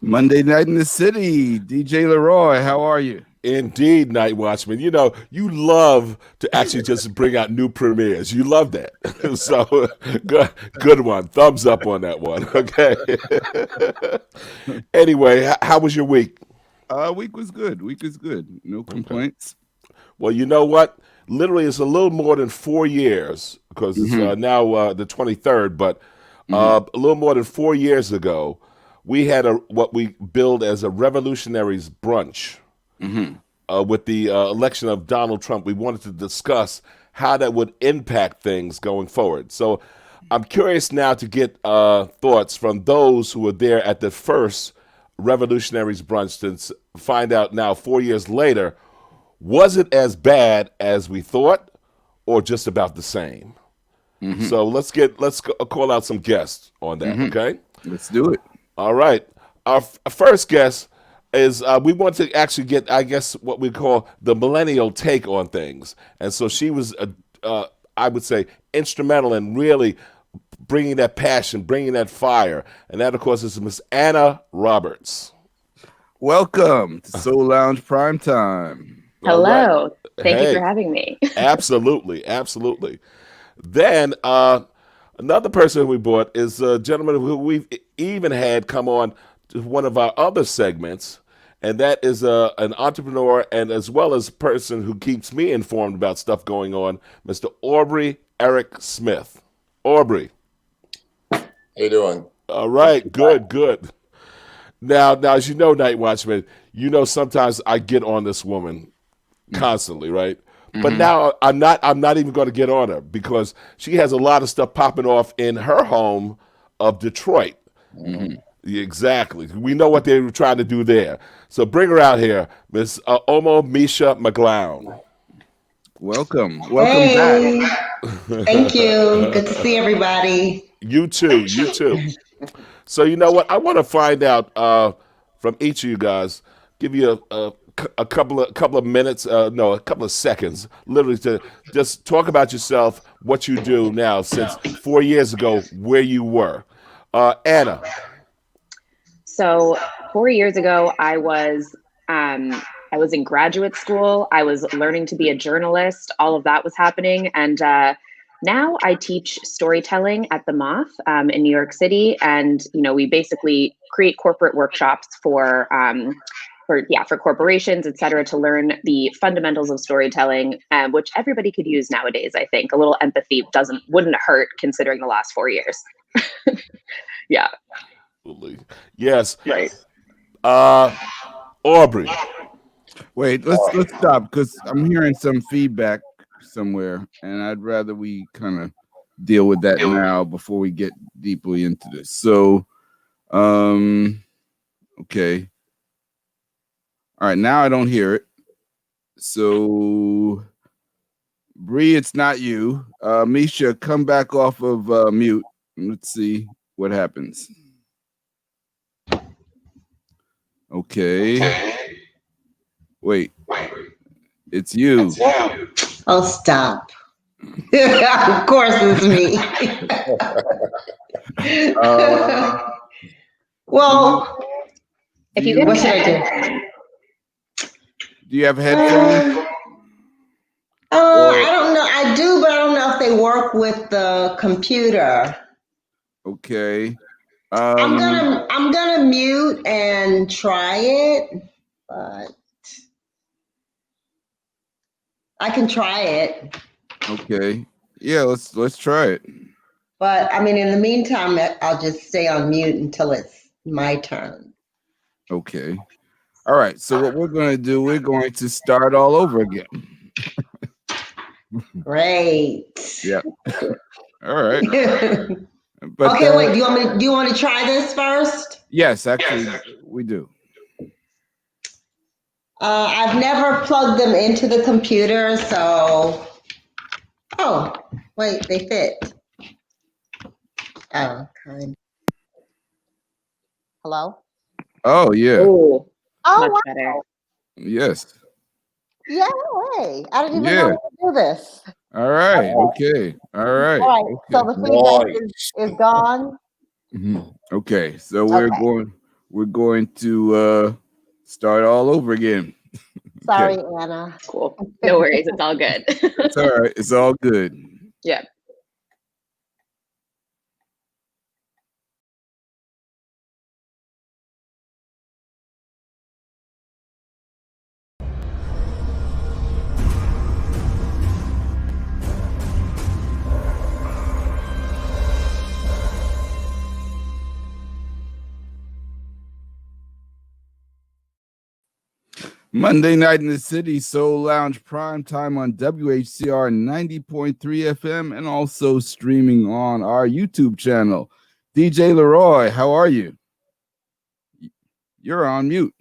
Monday night in the city. DJ LeRoy, how are you? Indeed, NightWatchman. You know, you love to actually just bring out new premieres. You love that. So good one. Thumbs up on that one. Okay. Anyway, how was your week? Week was good. Week is good. No Okay. complaints. Well, you know what? Literally, it's a little more than 4 years because it's Mm-hmm. now the 23rd, but Mm-hmm. a little more than 4 years ago, we had what we billed as a Revolutionaries brunch. Mm-hmm. With the election of Donald Trump, we wanted to discuss how that would impact things going forward. So I'm curious now to get thoughts from those who were there at the first Revolutionaries brunch to find out now, 4 years later, was it as bad as we thought or just about the same? Mm-hmm. So call out some guests on that, Mm-hmm. okay? Let's do it. All right. Our first guest is we want to actually get, I guess, what we call the millennial take on things. And so she was, I would say, instrumental in really bringing that passion, bringing that fire. And that, of course, is Miss Anna Roberts. Welcome to Soul Lounge Primetime. All right. Hello. Thank you for Hey, having me. absolutely. Absolutely. Then another person we brought is a gentleman who we've even had come on to one of our other segments, and that is an entrepreneur and as well as a person who keeps me informed about stuff going on, Mr. Aubrey Eric Smith. Aubrey. How you doing? All right, good. Now, as you know, Night Watchman, you know sometimes I get on this woman constantly, right? But now I'm not even going to get on her because she has a lot of stuff popping off in her home of Detroit. Mm-hmm. Exactly. We know what they were trying to do there. So bring her out here, Miss Misha McClown. Welcome Hey, back. thank you. Good to see everybody. You too. So you know what? I want to find out from each of you guys. Give you a couple of minutes, no, a couple of seconds, literally to just talk about yourself, what you do now since 4 years ago, where you were. Anna. So 4 years ago, I was in graduate school. I was learning to be a journalist. All of that was happening, and now I teach storytelling at the Moth in New York City. And we basically create corporate workshops for corporations, et cetera, to learn the fundamentals of storytelling, which everybody could use nowadays. I think a little empathy wouldn't hurt considering the last 4 years. Yeah. Absolutely. Yes. Right. Aubrey. Wait, let's stop because I'm hearing some feedback somewhere, and I'd rather we kind of deal with that now before we get deeply into this. So, okay. All right, now I don't hear it. So, Bree, it's not you. Misha, come back off of mute. Let's see what happens. Okay. Wait, it's you. Oh, stop. Of course it's me. Well, If you what guys should I do? Do you have headphones? I don't know. I do, but I don't know if they work with the computer. Okay. I'm gonna mute and try it, but I can try it. Okay. Yeah, let's try it. But I mean, in the meantime, I'll just stay on mute until it's my turn. Okay. All right. So what we're going to do, we're going to start all over again. Great. Yeah. All right. But okay, wait. Do you want to try this first? Yes, actually, we do. I've never plugged them into the computer, so. Oh, wait, they fit. Oh, kind. Hello. Oh yeah. Oh, Oh, much better. Yes. yeah. Way. I didn't even Yeah. know how to do this. All right. Okay. All right. All right. Okay. So the feedback is gone. Mhm. Okay. So we're going to start all over again. Sorry, Anna. Cool. No worries. It's all good. It's all right. It's all good. Yeah. Monday night in the city, Soul Lounge Primetime on WHCR 90.3 FM and also streaming on our YouTube channel. DJ LeRoy, how are you? You're on mute.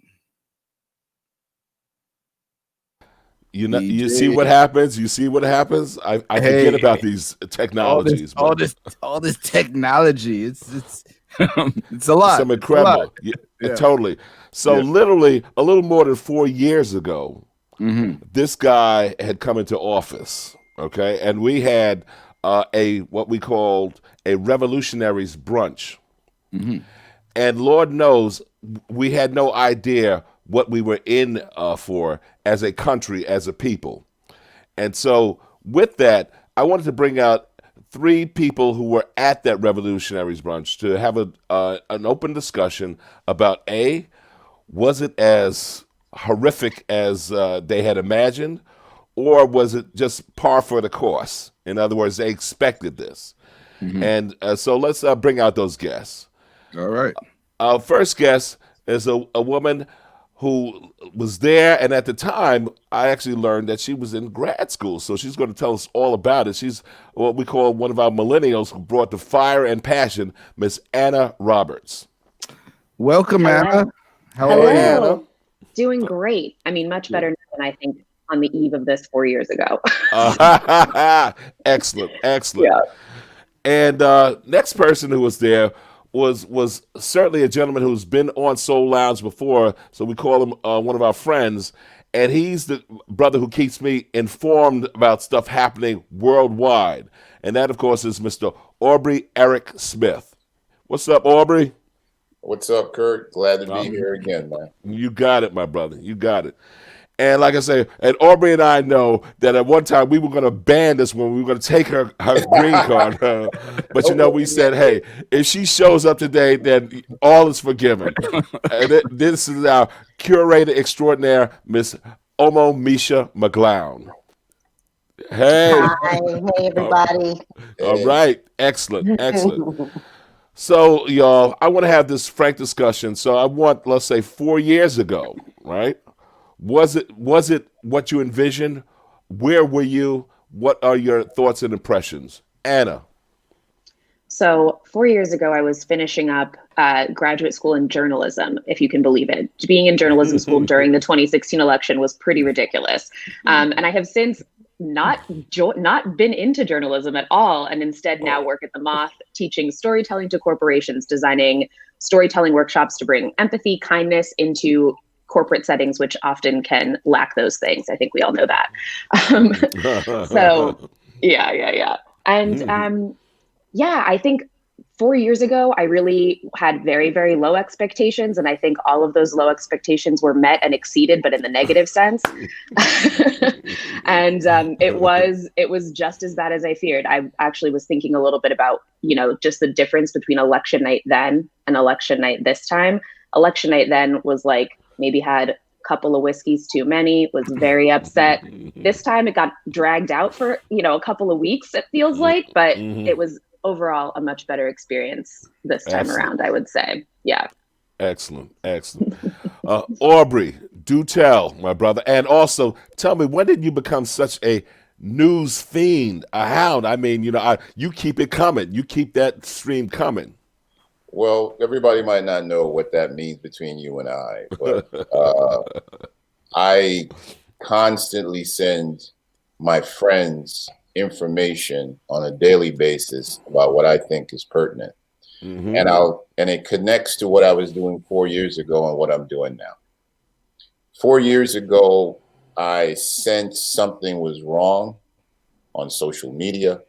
You know, you DJ. see what happens. You see what happens. I forget about these technologies. All this technology. It's it's a lot. Some incredible. Yeah. Totally. So literally a little more than 4 years ago, this guy had come into office. Okay, and we had what we called a Revolutionaries brunch, and Lord knows we had no idea what we were in for as a country, as a people. And so with that, I wanted to bring out 3 people who were at that Revolutionaries brunch to have an open discussion about was it as horrific as they had imagined, or was it just par for the course? In other words, they expected this. And so let's bring out those guests. All right. Our first guest is a woman who was there, and at the time, I actually learned that she was in grad school, so she's going to tell us all about it. She's what we call one of our millennials who brought the fire and passion, Miss Anna Roberts. Welcome, Hello. Anna. How Hello. are you, Anna? Doing great. I mean, much better than I think on the eve of this 4 years ago. Excellent. Yeah. And next person who was there was certainly a gentleman who's been on Soul Lounge before, so we call him one of our friends, and he's the brother who keeps me informed about stuff happening worldwide, and that, of course, is Mr. Aubrey Eric Smith. What's up, Aubrey? What's up, Kurt? Glad to be here again, man. You got it, my brother. You got it. And like I say, and Aubrey and I know that at one time we were going to ban this woman. We were going to take her green card. But, we said, hey, if she shows up today, then all is forgiven. And this is our curator extraordinaire, Miss Misha McClown. Hey. Hi. Hey, everybody. All right. Excellent. So, y'all, I want to have this frank discussion. So I want, let's say, 4 years ago, right? Was it what you envisioned? Where were you? What are your thoughts and impressions? Anna. So 4 years ago, I was finishing up graduate school in journalism, if you can believe it. Being in journalism school during the 2016 election was pretty ridiculous. And I have since not been into journalism at all, and instead now work at the Moth, teaching storytelling to corporations, designing storytelling workshops to bring empathy, kindness into corporate settings, which often can lack those things. I think we all know that. So yeah. And I think 4 years ago, I really had very, very low expectations. And I think all of those low expectations were met and exceeded, but in the negative sense. And it was just as bad as I feared. I actually was thinking a little bit about, just the difference between election night then and election night this time. Election night then was like, maybe had a couple of whiskeys too many, was very upset. This time it got dragged out for, a couple of weeks, it feels like, but it was overall a much better experience this time around, I would say. Yeah. Excellent. Aubrey, do tell, my brother. And also tell me, when did you become such a news fiend, a hound? I mean, you keep it coming. You keep that stream coming. Well, everybody might not know what that means between you and I, but I constantly send my friends information on a daily basis about what I think is pertinent. And it connects to what I was doing 4 years ago and what I'm doing now. 4 years ago, I sensed something was wrong on social media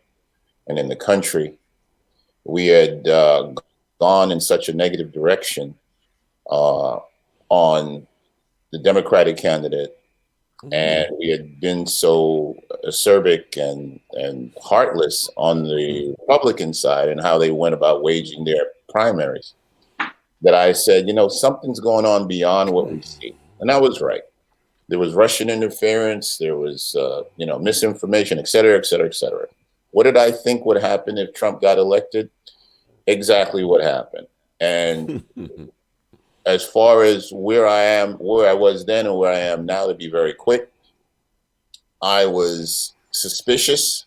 and in the country. We had gone in such a negative direction on the Democratic candidate, and we had been so acerbic and heartless on the Republican side and how they went about waging their primaries, that I said, something's going on beyond what we see. And I was right. There was Russian interference. There was, misinformation, et cetera, et cetera, et cetera. What did I think would happen if Trump got elected? Exactly what happened. And as far as where I was then and where I am now, to be very quick, I was suspicious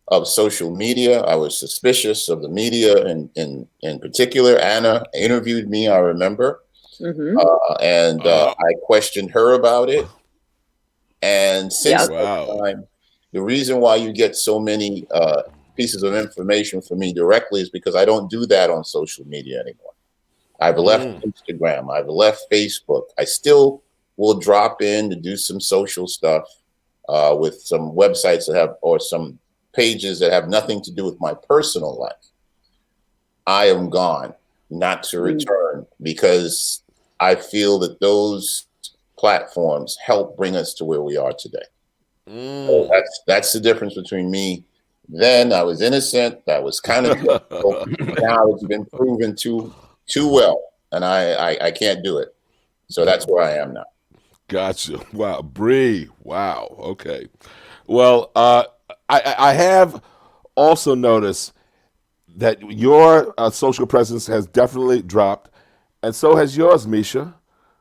of social media. I was suspicious of the media in particular. Anna interviewed me, I remember. And I questioned her about it. And since that time, the reason why you get so many pieces of information from me directly is because I don't do that on social media anymore. I've left Instagram. I've left Facebook. I still will drop in to do some social stuff with some websites that have, or some pages that have nothing to do with my personal life. I am gone, not to return, because I feel that those platforms help bring us to where we are today. So that's the difference between me. Then I was innocent. That was kind of now it's been proven too well, and I can't do it. So that's where I am now. Gotcha. Wow, Bree. Wow. Okay. Well, I have also noticed that your social presence has definitely dropped, and so has yours, Misha.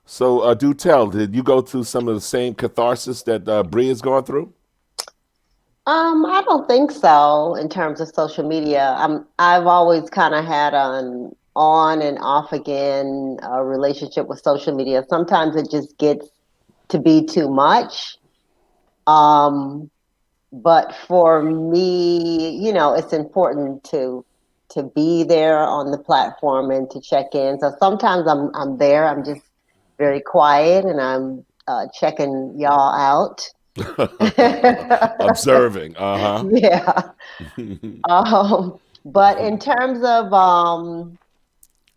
So do tell, did you go through some of the same catharsis that Bree has gone through? I don't think so in terms of social media. I've always kind of had an on and off again relationship with social media. Sometimes it just gets to be too much. But for me, it's important to be there on the platform and to check in. So sometimes I'm there. I'm just very quiet and I'm checking y'all out. Observing. Yeah. But in terms of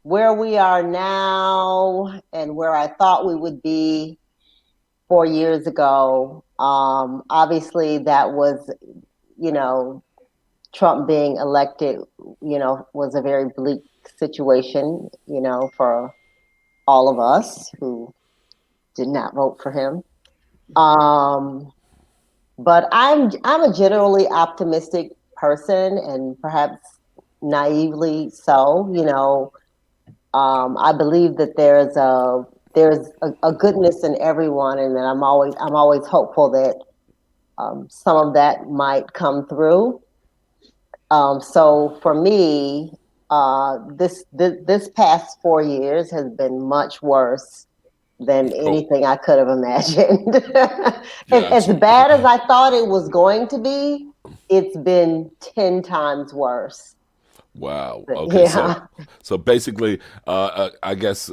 where we are now and where I thought we would be 4 years ago, obviously that was, Trump being elected, was a very bleak situation, for all of us who did not vote for him. But I'm a generally optimistic person, and perhaps naively so. I believe that there's a goodness in everyone, and that I'm always hopeful that some of that might come through. So for me, this past 4 years has been much worse than anything I could have imagined. As bad as I thought it was going to be, it's been 10 times worse. Wow. Okay. Yeah. So basically, I guess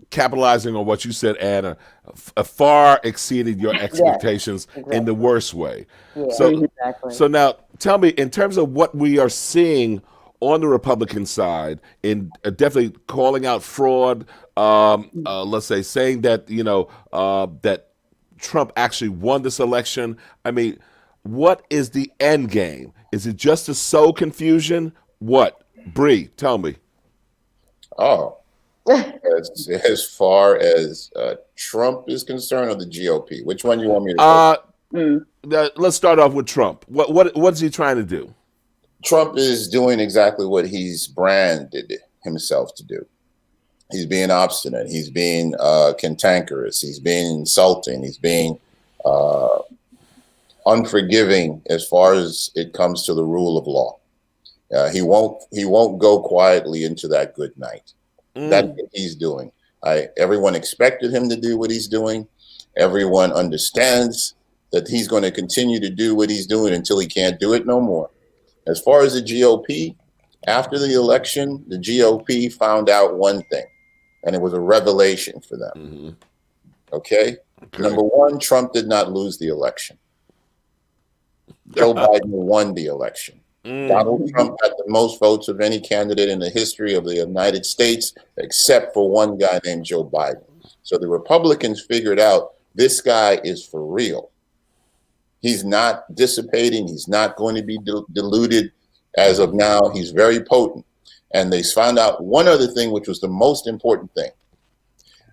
capitalizing on what you said, Anna, far exceeded your expectations in the worst way. Yeah, exactly. So now tell me, in terms of what we are seeing on the Republican side, in definitely calling out fraud, let's say saying that, that Trump actually won this election. I mean, what is the end game? Is it just to sow confusion? What? Bree, tell me. Oh, as far as Trump is concerned, or the GOP? Which one you want me to let's start off with Trump. What's he trying to do? Trump is doing exactly what he's branded himself to do. He's being obstinate. He's being cantankerous. He's being insulting. He's being unforgiving as far as it comes to the rule of law. He won't go quietly into that good night. That's what he's doing. Everyone expected him to do what he's doing. Everyone understands that he's going to continue to do what he's doing until he can't do it no more. As far as the GOP, after the election, the GOP found out one thing, and it was a revelation for them. Okay? Number one, Trump did not lose the election. Joe Biden won the election. Donald Trump got the most votes of any candidate in the history of the United States, except for one guy named Joe Biden. So the Republicans figured out this guy is for real. He's not dissipating. He's not going to be diluted as of now. He's very potent. And they found out one other thing, which was the most important thing,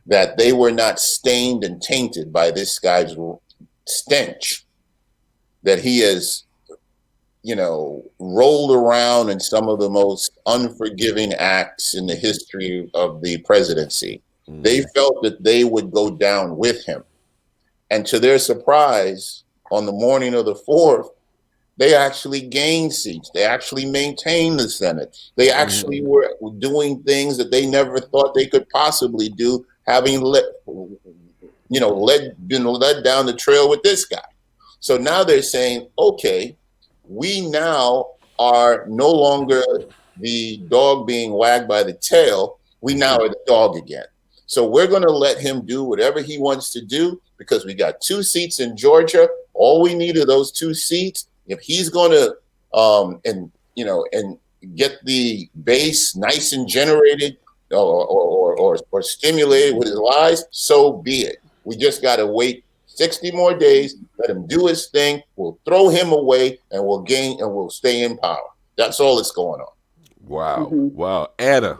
that they were not stained and tainted by this guy's stench, that he has, rolled around in some of the most unforgiving acts in the history of the presidency. They felt that they would go down with him. And to their surprise, on the morning of the 4th, they actually gained seats. They actually maintained the Senate. They actually were doing things that they never thought they could possibly do, having been led down the trail with this guy. So now they're saying, okay, we now are no longer the dog being wagged by the tail. We now are the dog again. So we're going to let him do whatever he wants to do, because we got 2 seats in Georgia. All we need are those 2 seats. If he's going to and get the base nice and generated or stimulated with his lies, so be it. We just got to wait 60 more days. Let him do his thing. We'll throw him away, and we'll stay in power. That's all that's going on. Wow. Wow. Anna.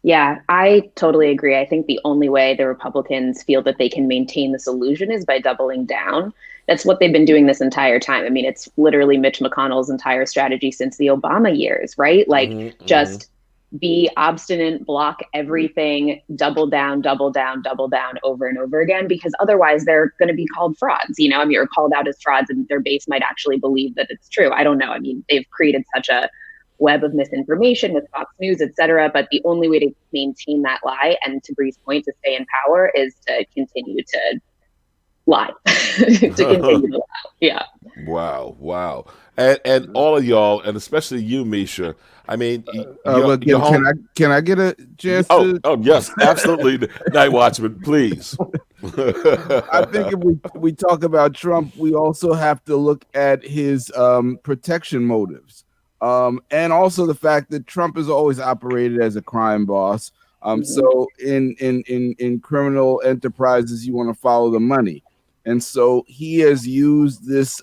Yeah, I totally agree. I think the only way the Republicans feel that they can maintain this illusion is by doubling down. That's what they've been doing this entire time. I mean, it's literally Mitch McConnell's entire strategy since the Obama years, right? Like, just be obstinate, block everything, double down over and over again, because otherwise they're going to be called frauds, or called out as frauds, and their base might actually believe that it's true. I don't know. I mean, they've created such a web of misinformation with Fox News, et cetera. But the only way to maintain that lie, and to Bree's point, to stay in power, is to continue to lie, to continue to lie. Yeah. Wow. And all of y'all, and especially you, Misha. I mean, can I get a chance? Oh, yes, absolutely. NightWatchman, please. I think if we talk about Trump, we also have to look at his protection motives. And also the fact that Trump has always operated as a crime boss. So in criminal enterprises, you want to follow the money. And so he has used this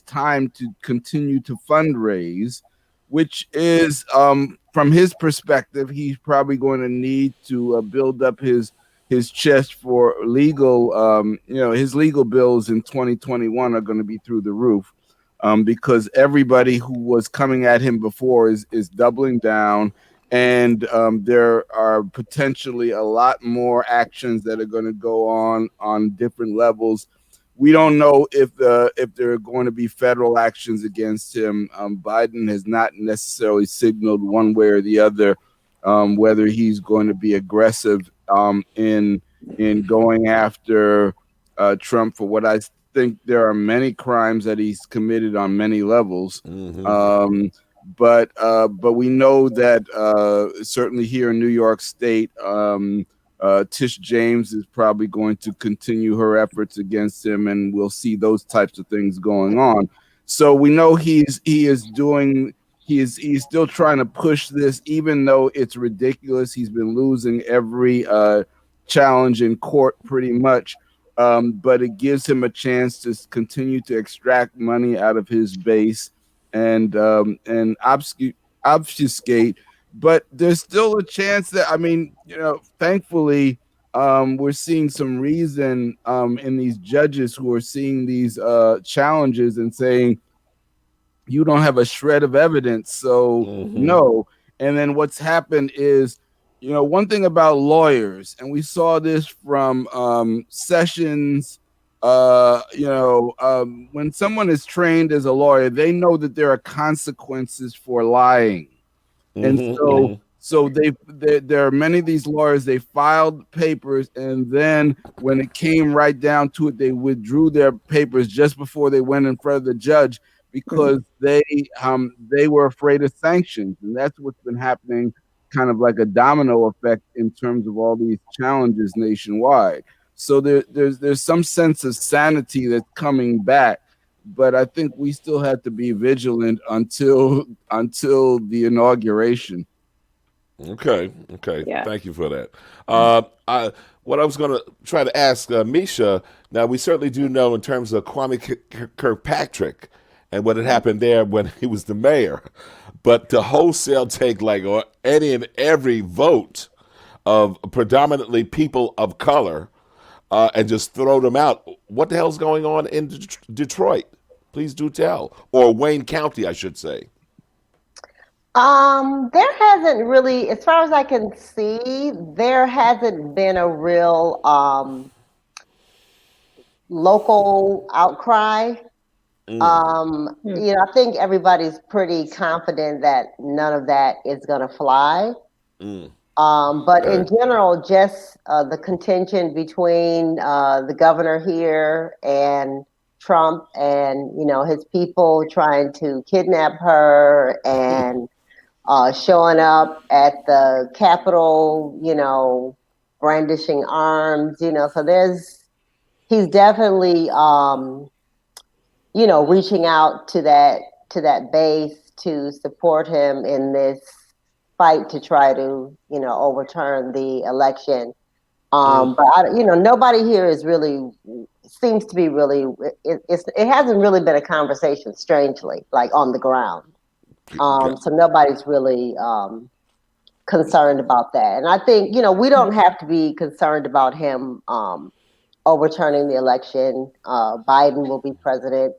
time to continue to fundraise, which is, from his perspective, he's probably going to need to build up his chest for legal, his legal bills in 2021 are going to be through the roof. Because everybody who was coming at him before is doubling down, and there are potentially a lot more actions that are going to go on different levels. We don't know if there are going to be federal actions against him. Biden has not necessarily signaled one way or the other whether he's going to be aggressive in going after Trump for what I think there are many crimes that he's committed on many levels. But we know that certainly here in New York State, Tish James is probably going to continue her efforts against him, and we'll see those types of things going on. So we know he's still trying to push this, even though it's ridiculous. He's been losing every challenge in court pretty much. But it gives him a chance to continue to extract money out of his base and obfuscate. But there's still a chance that, thankfully, we're seeing some reason in these judges who are seeing these challenges and saying, you don't have a shred of evidence, so no. And then what's happened is, one thing about lawyers, and we saw this from Sessions, when someone is trained as a lawyer, they know that there are consequences for lying. And so there are many of these lawyers, they filed papers, and then when it came right down to it, they withdrew their papers just before they went in front of the judge because they were afraid of sanctions. And that's what's been happening, kind of like a domino effect in terms of all these challenges nationwide. So there's some sense of sanity that's coming back. but I think we still have to be vigilant until the inauguration. Okay. Yeah. Thank you for that. What I was going to try to ask Misha. Now, we certainly do know in terms of Kwame Kirkpatrick and what had happened there when he was the mayor, but to wholesale take like or any and every vote of predominantly people of color and just throw them out. What the hell's going on in Detroit? Please do tell, or Wayne County, I should say. There hasn't really, as far as I can see, there hasn't been a real local outcry. I think everybody's pretty confident that none of that is going to fly. But in general, just the contention between the governor here and Trump and, his people trying to kidnap her and showing up at the Capitol, brandishing arms, so he's definitely, reaching out to that base to support him in this fight to try to, overturn the election. But nobody here is really seems to be really. It hasn't really been a conversation, strangely, like on the ground. So nobody's really concerned about that. And I think, we don't have to be concerned about him overturning the election. Biden will be president.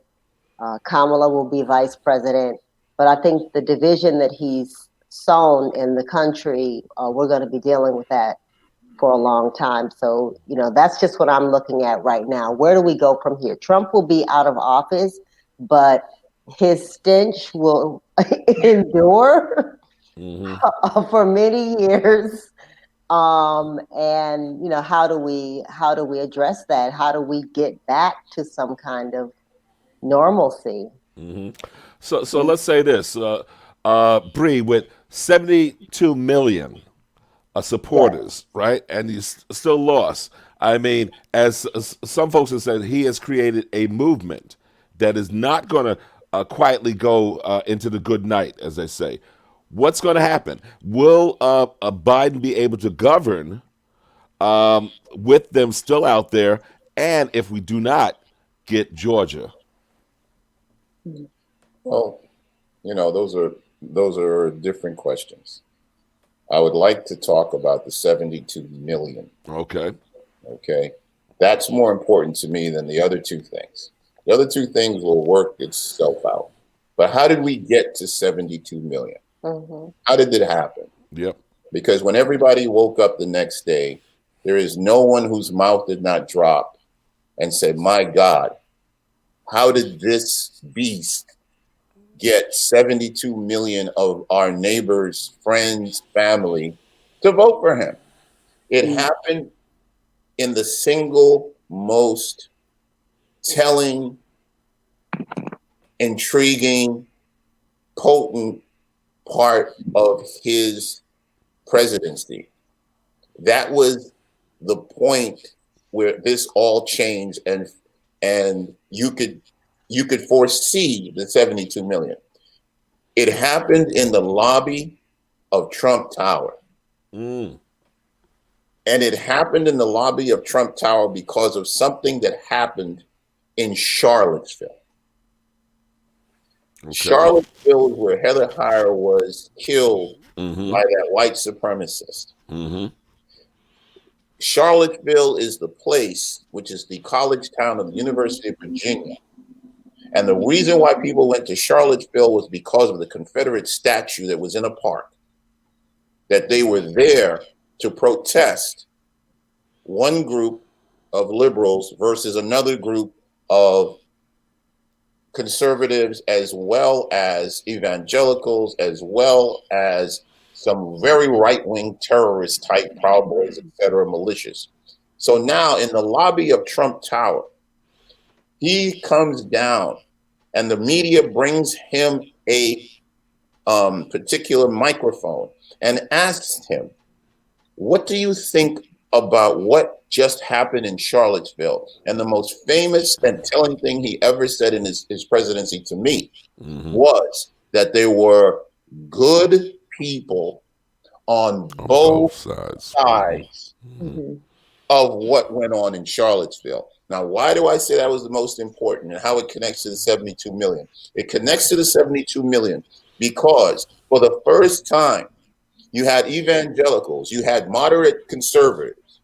Kamala will be vice president. But I think the division that he's sown in the country, we're going to be dealing with that for a long time. So, that's just what I'm looking at right now. Where do we go from here? Trump will be out of office, but his stench will endure for many years. And how do we address that? How do we get back to some kind of normalcy? So let's say this, Bree, with 72 million supporters, right? And he's still lost. I mean, as some folks have said, he has created a movement that is not going to quietly go into the good night, as they say. What's going to happen? Will Biden be able to govern with them still out there? And if we do not get Georgia? Well, those are different questions. I would like to talk about the 72 million. Okay. That's more important to me than the other two things. The other two things will work itself out. But how did we get to 72 million? How did it happen? Yep. Because when everybody woke up the next day, there is no one whose mouth did not drop and said, my God, how did this beast get 72 million of our neighbors, friends, family to vote for him? It happened in the single most telling, intriguing, potent part of his presidency. That was the point where this all changed, and you could foresee the 72 million. It happened in the lobby of Trump Tower. And it happened in the lobby of Trump Tower because of something that happened in Charlottesville. Okay. Charlottesville is where Heather Heyer was killed by that white supremacist. Charlottesville is the place, which is the college town of the University of Virginia. And the reason why people went to Charlottesville was because of the Confederate statue that was in a park, that they were there to protest one group of liberals versus another group of conservatives, as well as evangelicals, as well as some very right-wing terrorist type Proud Boys, etc., militias. So now in the lobby of Trump Tower, he comes down and the media brings him a particular microphone and asks him, what do you think about what just happened in Charlottesville. And the most famous and telling thing he ever said in his presidency to me was that there were good people on both sides of what went on in Charlottesville. Now, why do I say that was the most important and how it connects to the 72 million? It connects to the 72 million because for the first time, you had evangelicals, you had moderate conservatives,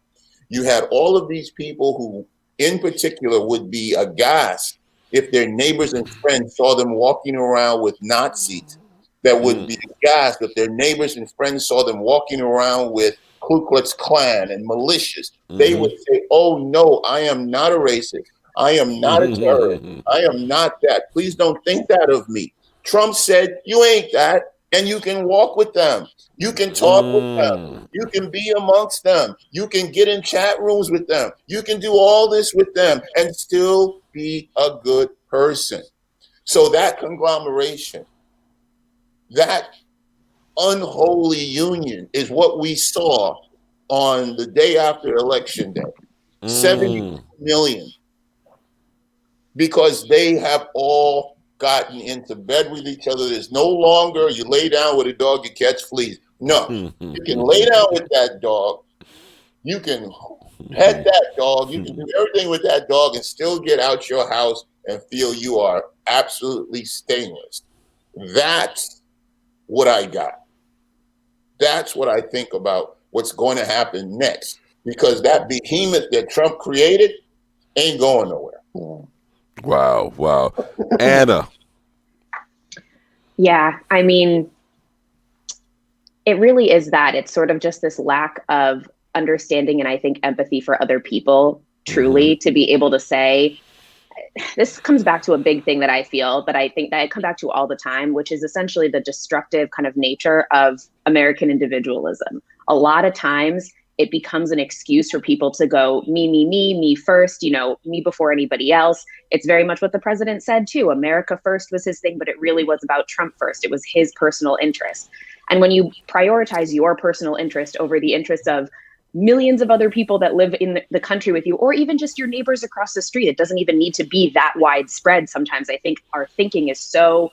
you had all of these people who, in particular, would be aghast if their neighbors and friends saw them walking around with Nazis, that would be aghast if their neighbors and friends saw them walking around with Ku Klux Klan and militias. They would say, oh, no, I am not a racist. I am not a terrorist. I am not that. Please don't think that of me. Trump said, you ain't that. And you can walk with them. You can talk with them. You can be amongst them. You can get in chat rooms with them. You can do all this with them and still be a good person. So that conglomeration, that unholy union is what we saw on the day after Election Day. 70 million. Because they have all gotten into bed with each other. There's no longer you lay down with a dog, you catch fleas. No, you can lay down with that dog. You can pet that dog. You can do everything with that dog and still get out your house and feel you are absolutely stainless. That's what I got. That's what I think about what's going to happen next. Because that behemoth that Trump created ain't going nowhere. Wow. Anna. Yeah, I mean, it really is that. It's sort of just this lack of understanding and I think empathy for other people, truly, to be able to say, this comes back to a big thing that I feel, that I think that I come back to all the time, which is essentially the destructive kind of nature of American individualism. A lot of times it becomes an excuse for people to go, me first, me before anybody else. It's very much what the president said too. America first was his thing, but it really was about Trump first. It was his personal interest. And when you prioritize your personal interest over the interest of millions of other people that live in the country with you, or even just your neighbors across the street, it doesn't even need to be that widespread. Sometimes I think our thinking is so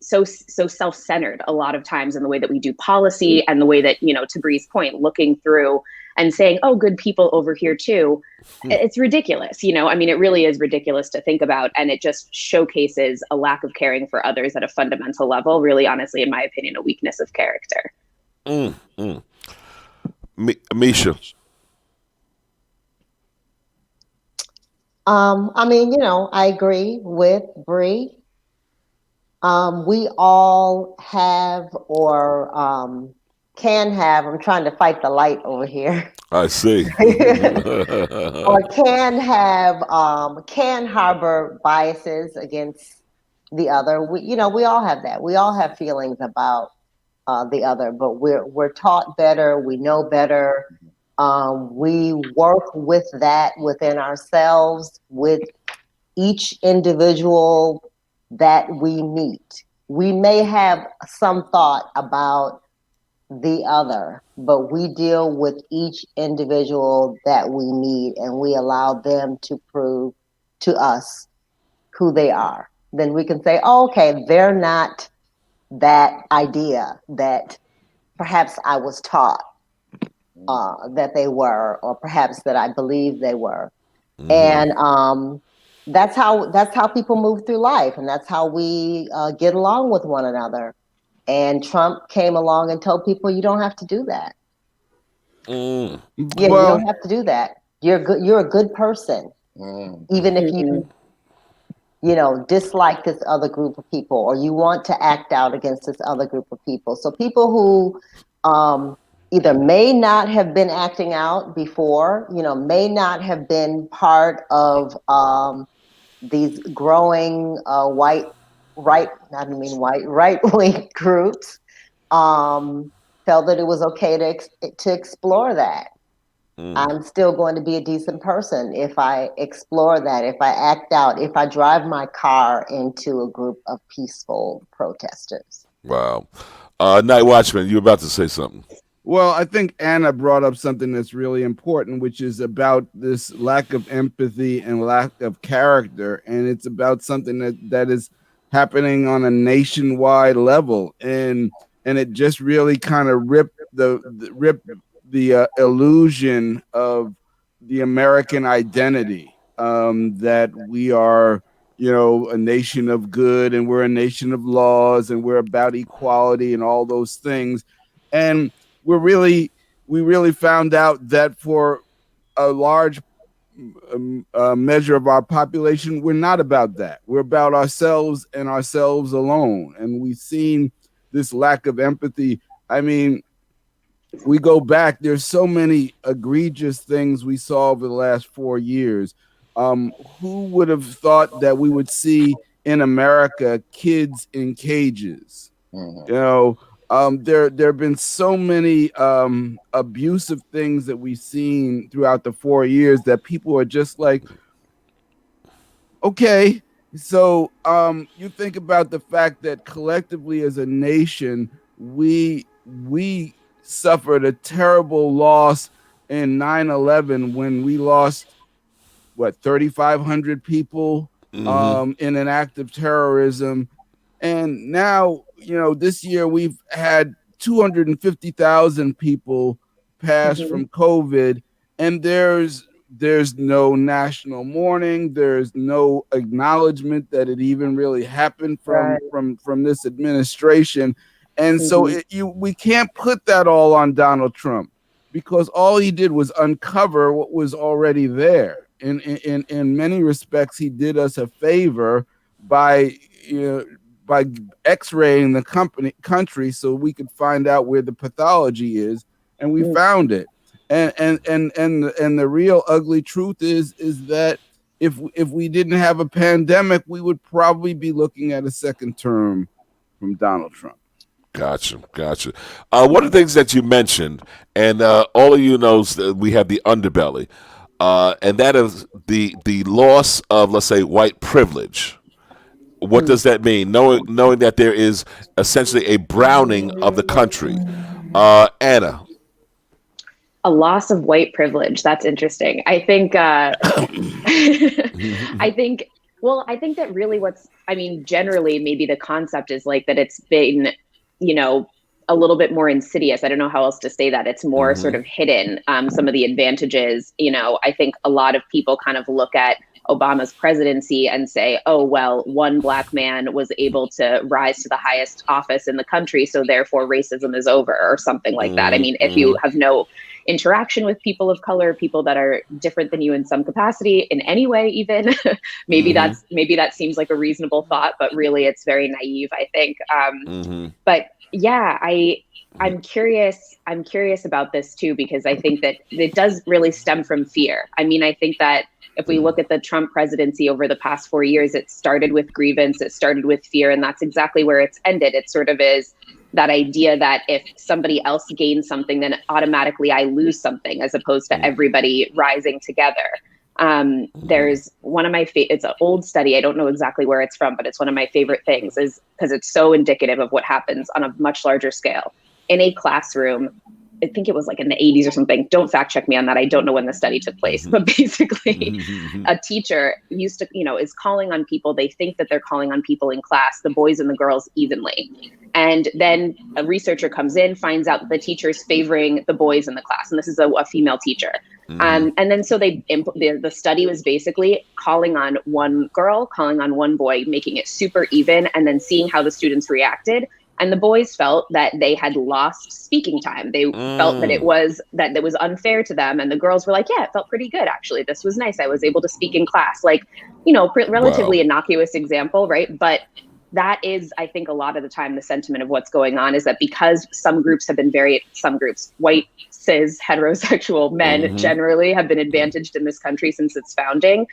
self-centered a lot of times in the way that we do policy and the way that, to Bree's point, looking through and saying, oh, good people over here too. It's ridiculous. I mean, it really is ridiculous to think about. And it just showcases a lack of caring for others at a fundamental level. Really, honestly, in my opinion, a weakness of character. Misha. I agree with Bree. We all have or can have, I'm trying to fight the light over here. I see. Or can harbor biases against the other. We all have that. We all have feelings about the other, but we're taught better. We know better. We work with that within ourselves, with each individual that we meet. We may have some thought about the other, but we deal with each individual that we meet and we allow them to prove to us who they are. Then we can say, oh, okay, they're not that idea that perhaps I was taught that they were, or perhaps that I believe they were. And that's how people move through life, and that's how we get along with one another. And Trump came along and told people, you don't have to do that. You don't have to do that. You're good. You're a good person, even if you dislike this other group of people, or you want to act out against this other group of people. So people who either may not have been acting out before, may not have been part of these growing right-wing groups, felt that it was okay to explore that. I'm still going to be a decent person if I explore that, if I act out, if I drive my car into a group of peaceful protesters. Wow. NightWatchman, you were about to say something. Well, I think Anna brought up something that's really important, which is about this lack of empathy and lack of character. And it's about something that is happening on a nationwide level. And it just really kind of ripped the illusion of the American identity, that we are, a nation of good, and we're a nation of laws, and we're about equality and all those things. And we really found out that for a large measure of our population, we're not about that. We're about ourselves and ourselves alone. And we've seen this lack of empathy. I mean, we go back, there's so many egregious things we saw over the last 4 years. Who would have thought that we would see in America kids in cages? Mm-hmm. There have been so many abusive things that we've seen throughout the 4 years that people are just like, okay. So you think about the fact that collectively as a nation, we suffered a terrible loss in 9/11 when we lost 3,500 people in an act of terrorism. And now, this year we've had 250,000 people pass from COVID, and there's no national mourning. There's no acknowledgement that it even really happened from this administration. And so we can't put that all on Donald Trump, because all he did was uncover what was already there. In many respects, he did us a favor by X-raying the country so we could find out where the pathology is, and we found it. And the real ugly truth is that if we didn't have a pandemic, we would probably be looking at a second term from Donald Trump. Gotcha. One of the things that you mentioned, and all of you knows that we have the underbelly, and that is the loss of, let's say, white privilege. What does that mean? Knowing that there is essentially a browning of the country. Anna. A loss of white privilege. That's interesting. I think I think that really generally maybe the concept is like that it's been, a little bit more insidious. I don't know how else to say that. It's more sort of hidden, some of the advantages. I think a lot of people kind of look at Obama's presidency and say, oh, well, one black man was able to rise to the highest office in the country, so therefore racism is over, or something like that. I mean, if you have no interaction with people of color, people that are different than you in some capacity, in any way, even maybe that seems like a reasonable thought, but really it's very naive, I think. But yeah, I'm curious about this too, because I think that it does really stem from fear. I mean, I think that if we look at the Trump presidency over the past 4 years, it started with grievance, it started with fear, and that's exactly where it's ended. It sort of is that idea that if somebody else gains something, then automatically I lose something, as opposed to everybody rising together. There's one of my it's an old study. I don't know exactly where it's from, but it's one of my favorite things, is because it's so indicative of what happens on a much larger scale. In a classroom, I think it was like in the 80s or something. Don't fact check me on that. I don't know when the study took place, but basically a teacher used to, is calling on people. They think that they're calling on people in class, the boys and the girls evenly. And then a researcher comes in, finds out that the teacher is favoring the boys in the class. And this is a female teacher. And then so the study was basically calling on one girl, calling on one boy, making it super even, and then seeing how the students reacted. And the boys felt that they had lost speaking time. They felt that it was unfair to them. And the girls were like, yeah, it felt pretty good, actually. This was nice. I was able to speak in class. Like, relatively innocuous example, right? But that is, I think, a lot of the time the sentiment of what's going on is that because some groups, white, cis, heterosexual men generally have been advantaged in this country since its founding,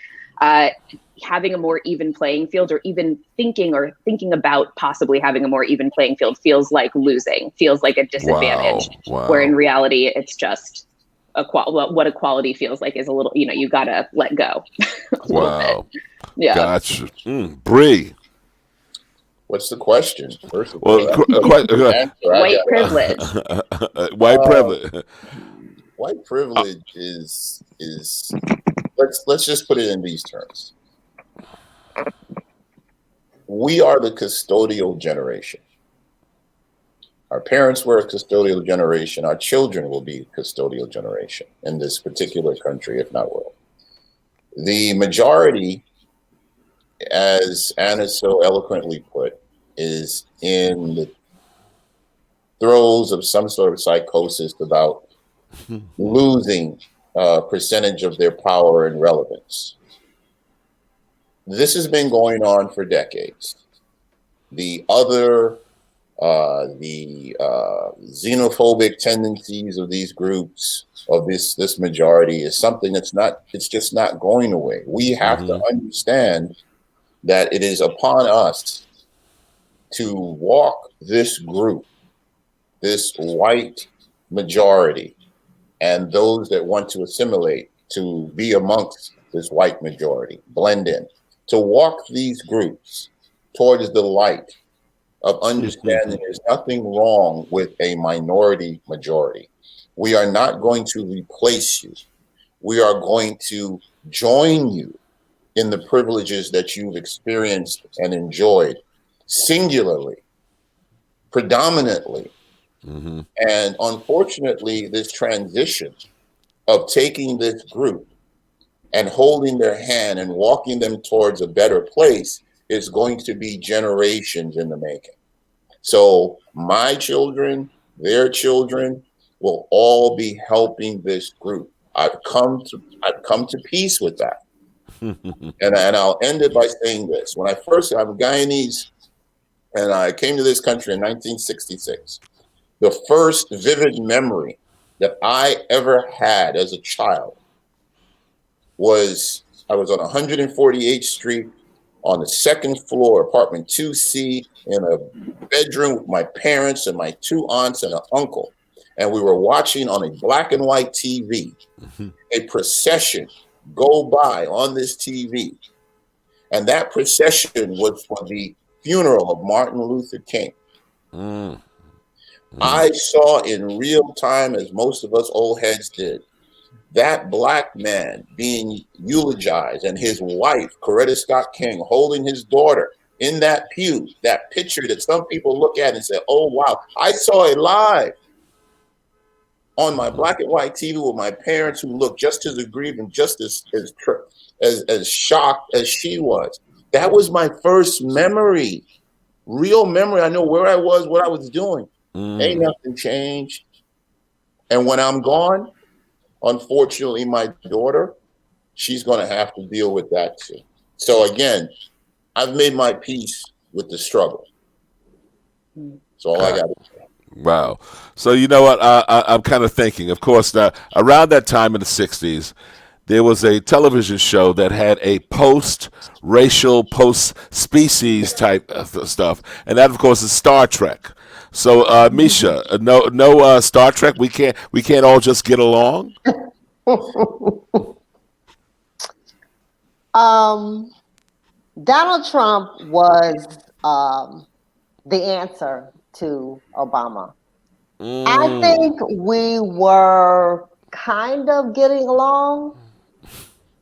having a more even playing field, or even thinking about possibly having a more even playing field, feels like losing, feels like a disadvantage. Wow. Where in reality, it's just what equality feels like is a little, you gotta let go. Wow. Yeah. Gotcha. Bree. What's the question? First of Well, all, White privilege. White privilege. White privilege is let's just put it in these terms. We are the custodial generation. Our parents were a custodial generation. Our children will be a custodial generation in this particular country, if not world. The majority, as Anna so eloquently put, is in the throes of some sort of psychosis about losing a percentage of their power and relevance. This has been going on for decades. The xenophobic tendencies of these groups, of this majority, is something it's just not going away. We have to understand that it is upon us to walk this group, this white majority, and those that want to assimilate, to be amongst this white majority, blend in, to walk these groups towards the light of understanding there's nothing wrong with a minority majority. We are not going to replace you. We are going to join you in the privileges that you've experienced and enjoyed singularly, predominantly. And unfortunately, this transition of taking this group and holding their hand and walking them towards a better place is going to be generations in the making. So my children, their children will all be helping this group. I've come to peace with that. And I'll end it by saying this. When I'm Guyanese, and I came to this country in 1966. The first vivid memory that I ever had as a child was I was on 148th Street on the second floor, apartment 2C, in a bedroom with my parents and my two aunts and an uncle. And we were watching on a black and white TV, a procession go by on this TV. And that procession was for the funeral of Martin Luther King. I saw in real time, as most of us old heads did, that black man being eulogized and his wife, Coretta Scott King, holding his daughter in that pew, that picture that some people look at and say, oh, wow, I saw it live on my black and white TV with my parents, who looked just as aggrieved and just as shocked as she was. That was my first memory, real memory. I know where I was, what I was doing. Ain't nothing changed. And when I'm gone, unfortunately, my daughter, she's going to have to deal with that too. So again, I've made my peace with the struggle. That's all I got to say. Wow. So you know what? I'm kind of thinking, of course, around that time in the 60s, there was a television show that had a post-racial, post-species type of stuff. And that, of course, is Star Trek. So, Misha, no Star Trek? We can't all just get along? Donald Trump was the answer to Obama. I think we were kind of getting along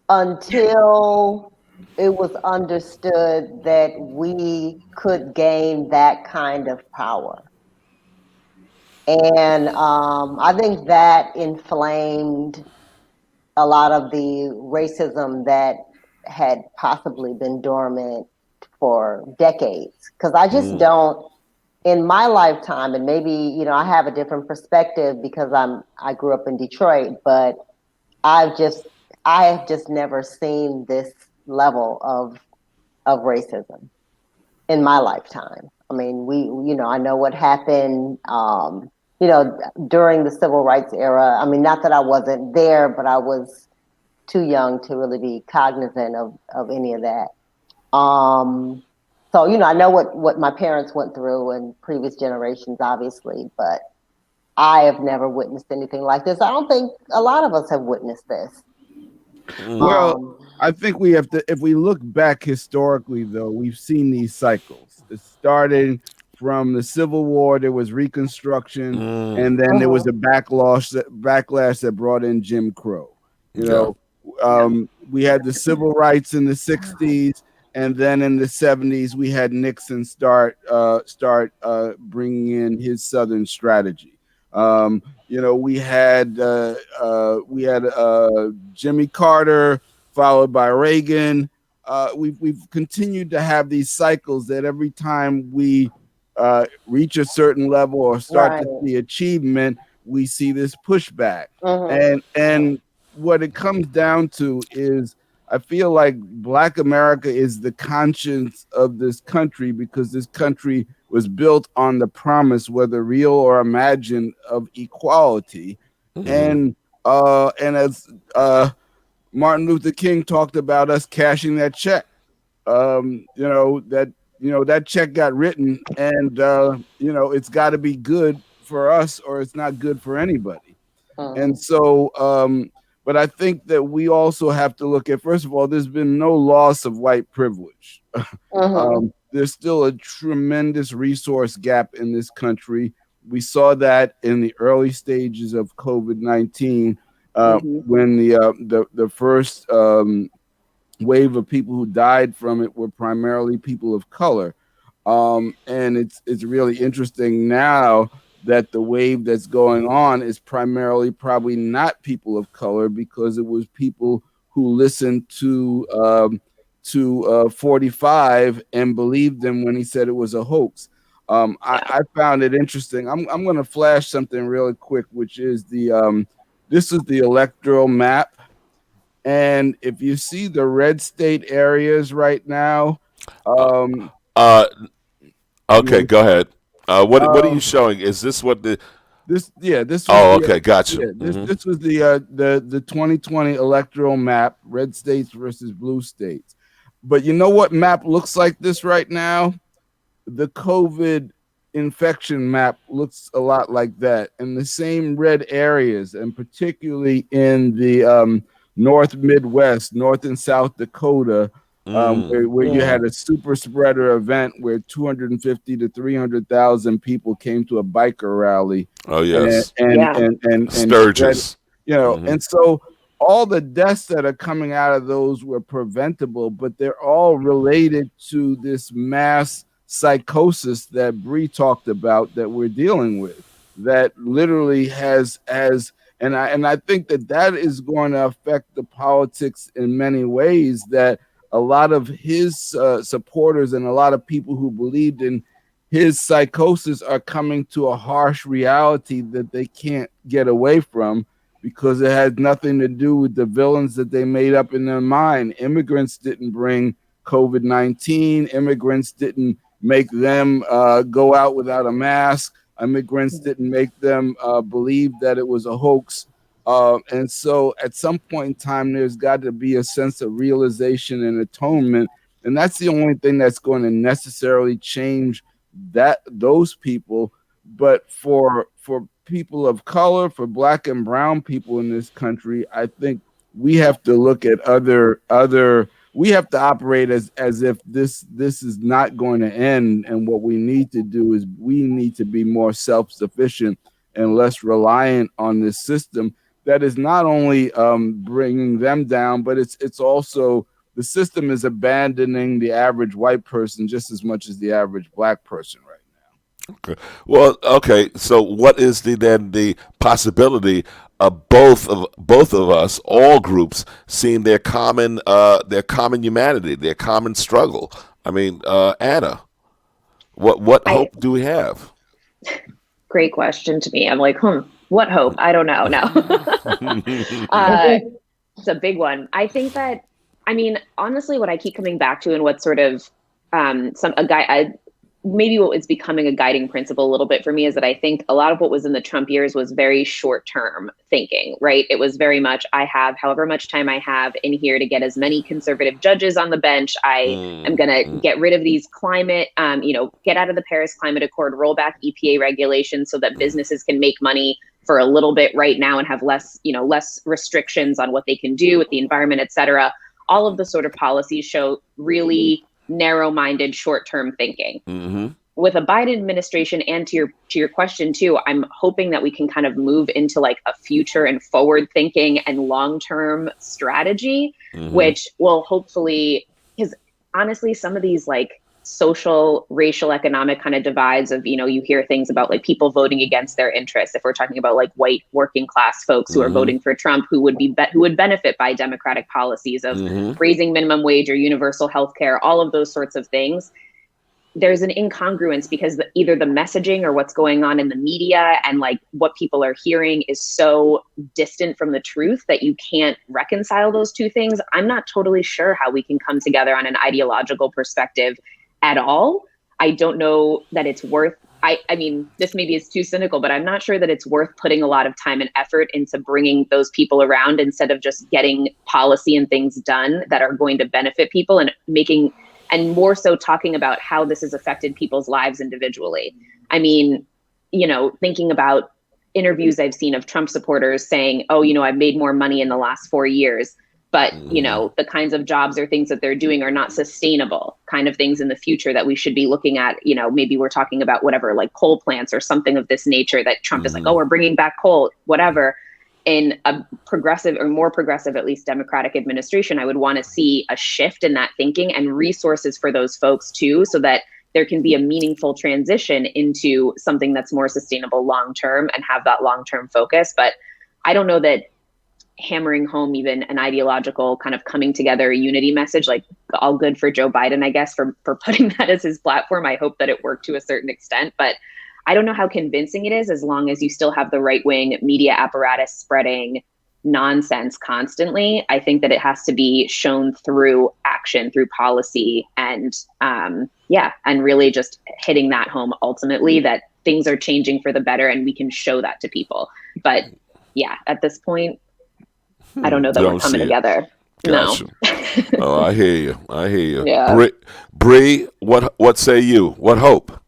until it was understood that we could gain that kind of power. And I think that inflamed a lot of the racism that had possibly been dormant for decades. Because I just don't, in my lifetime, and maybe, I have a different perspective because I grew up in Detroit, but I have just never seen this level of racism in my lifetime. I mean, I know what happened, during the civil rights era. I mean, not that I wasn't there, but I was too young to really be cognizant of any of that. So, I know what my parents went through and previous generations, obviously, but I have never witnessed anything like this. I don't think a lot of us have witnessed this. Well, I think we have to, if we look back historically, though, we've seen these cycles. It started from the Civil War, there was Reconstruction, and then there was a backlash that brought in Jim Crow. You know, we had the civil rights in the 60s, and then in the 70s, we had Nixon start bringing in his Southern strategy. We had Jimmy Carter, followed by Reagan. We've continued to have these cycles that every time we reach a certain level or start to see achievement, we see this pushback. And what it comes down to is, I feel like Black America is the conscience of this country, because this country was built on the promise, whether real or imagined, of equality. And as Martin Luther King talked about us cashing that check. That check got written, and it's got to be good for us, or it's not good for anybody. And so, but I think that we also have to look at, first of all, there's been no loss of white privilege. There's still a tremendous resource gap in this country. We saw that in the early stages of COVID-19. When the first wave of people who died from it were primarily people of color, and it's really interesting now that the wave that's going on is primarily probably not people of color, because it was people who listened to 45 and believed him when he said it was a hoax. I found it interesting. I'm going to flash something really quick, which is this is the electoral map. And if you see the red state areas right now. Okay, go ahead. What are you showing? Is this what the... This was okay, gotcha. This was the 2020 electoral map, red states versus blue states. But you know what map looks like this right now? The COVID infection map looks a lot like that, and the same red areas, and particularly in the North Midwest, North and South Dakota, where you had a super spreader event where 250 to 300,000 people came to a biker rally. Oh yes, and Sturgis, and so all the deaths that are coming out of those were preventable, but they're all related to this mass psychosis that Bree talked about that we're dealing with, that literally has and I think that is going to affect the politics in many ways, that a lot of his supporters and a lot of people who believed in his psychosis are coming to a harsh reality that they can't get away from, because it has nothing to do with the villains that they made up in their mind. Immigrants didn't bring COVID-19. Immigrants didn't make them go out without a mask. Immigrants didn't make them believe that it was a hoax. And so at some point in time, there's got to be a sense of realization and atonement. And that's the only thing that's going to necessarily change those people. But for people of color, for Black and brown people in this country, I think we have to look at we have to operate as if this is not going to end. And what we need to do is we need to be more self-sufficient and less reliant on this system that is not only bringing them down, but it's also, the system is abandoning the average white person just as much as the average Black person right now. Okay. Well, okay. So what is the possibility of both of us, all groups, seeing their common humanity, their common struggle? I mean, Anna, what hope do we have? Great question to me. I'm like, what hope? I don't know. No. It's a big one. I think that, honestly, what I keep coming back to, and what sort of maybe what is becoming a guiding principle a little bit for me, is that I think a lot of what was in the Trump years was very short-term thinking, right? It was very much, I have however much time I have in here to get as many conservative judges on the bench. I am going to get rid of these climate, get out of the Paris Climate Accord, roll back EPA regulations so that businesses can make money for a little bit right now and have less restrictions on what they can do with the environment, et cetera. all of the sort of policies show really narrow-minded, short-term thinking. Mm-hmm. With a Biden administration, and to your question too, I'm hoping that we can kind of move into like a future and forward thinking and long-term strategy, which will hopefully, because honestly, some of these like social, racial, economic kind of divides of, you hear things about like people voting against their interests. If we're talking about like white working class folks who are voting for Trump, who would benefit by Democratic policies of raising minimum wage or universal health care, all of those sorts of things. There's an incongruence because either the messaging or what's going on in the media and like what people are hearing is so distant from the truth that you can't reconcile those two things. I'm not totally sure how we can come together on an ideological perspective at all. I don't know that it's worth, I mean, this maybe is too cynical, but I'm not sure that it's worth putting a lot of time and effort into bringing those people around instead of just getting policy and things done that are going to benefit people and more so talking about how this has affected people's lives individually. I mean, thinking about interviews I've seen of Trump supporters saying, oh, I've made more money in the last 4 years, but, the kinds of jobs or things that they're doing are not sustainable kind of things in the future that we should be looking at. Maybe we're talking about whatever, like coal plants or something of this nature that Trump is like, oh, we're bringing back coal, whatever. In a progressive or more progressive, at least Democratic administration, I would want to see a shift in that thinking and resources for those folks too, so that there can be a meaningful transition into something that's more sustainable long-term and have that long-term focus. But I don't know that hammering home even an ideological kind of coming together unity message, like all good for Joe Biden, I guess, for putting that as his platform. I hope that it worked to a certain extent, but I don't know how convincing it is as long as you still have the right-wing media apparatus spreading nonsense constantly. I think that it has to be shown through action, through policy, and really just hitting that home ultimately that things are changing for the better and we can show that to people. But yeah, at this point, I don't know that we're coming together. Gotcha. No. Oh, I hear you. Yeah. Bree, what say you? What hope?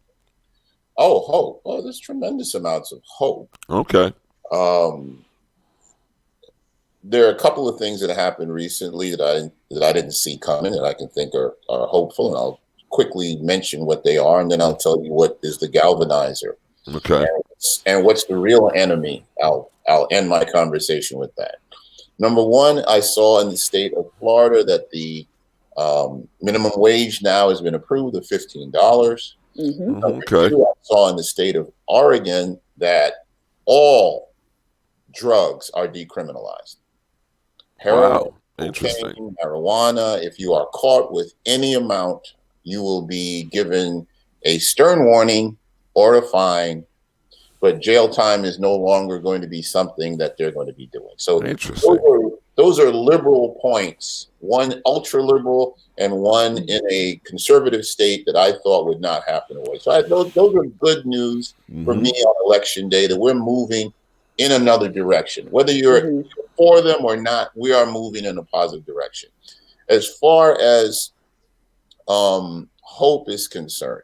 Oh, hope. Oh, there's tremendous amounts of hope. Okay. There are a couple of things that happened recently that I didn't see coming that I can think are hopeful, and I'll quickly mention what they are, and then I'll tell you what is the galvanizer. Okay. And what's the real enemy. I'll end my conversation with that. Number one, I saw in the state of Florida that the minimum wage now has been approved of $15. Number two, I saw in the state of Oregon that all drugs are decriminalized. Heroin, cocaine, marijuana. If you are caught with any amount, you will be given a stern warning or a fine, but jail time is no longer going to be something that they're going to be doing. So those are liberal points, one ultra liberal and one in a conservative state that I thought would not happen away. So those are good news for me on election day, that we're moving in another direction. Whether you're for them or not, we are moving in a positive direction. As far as hope is concerned,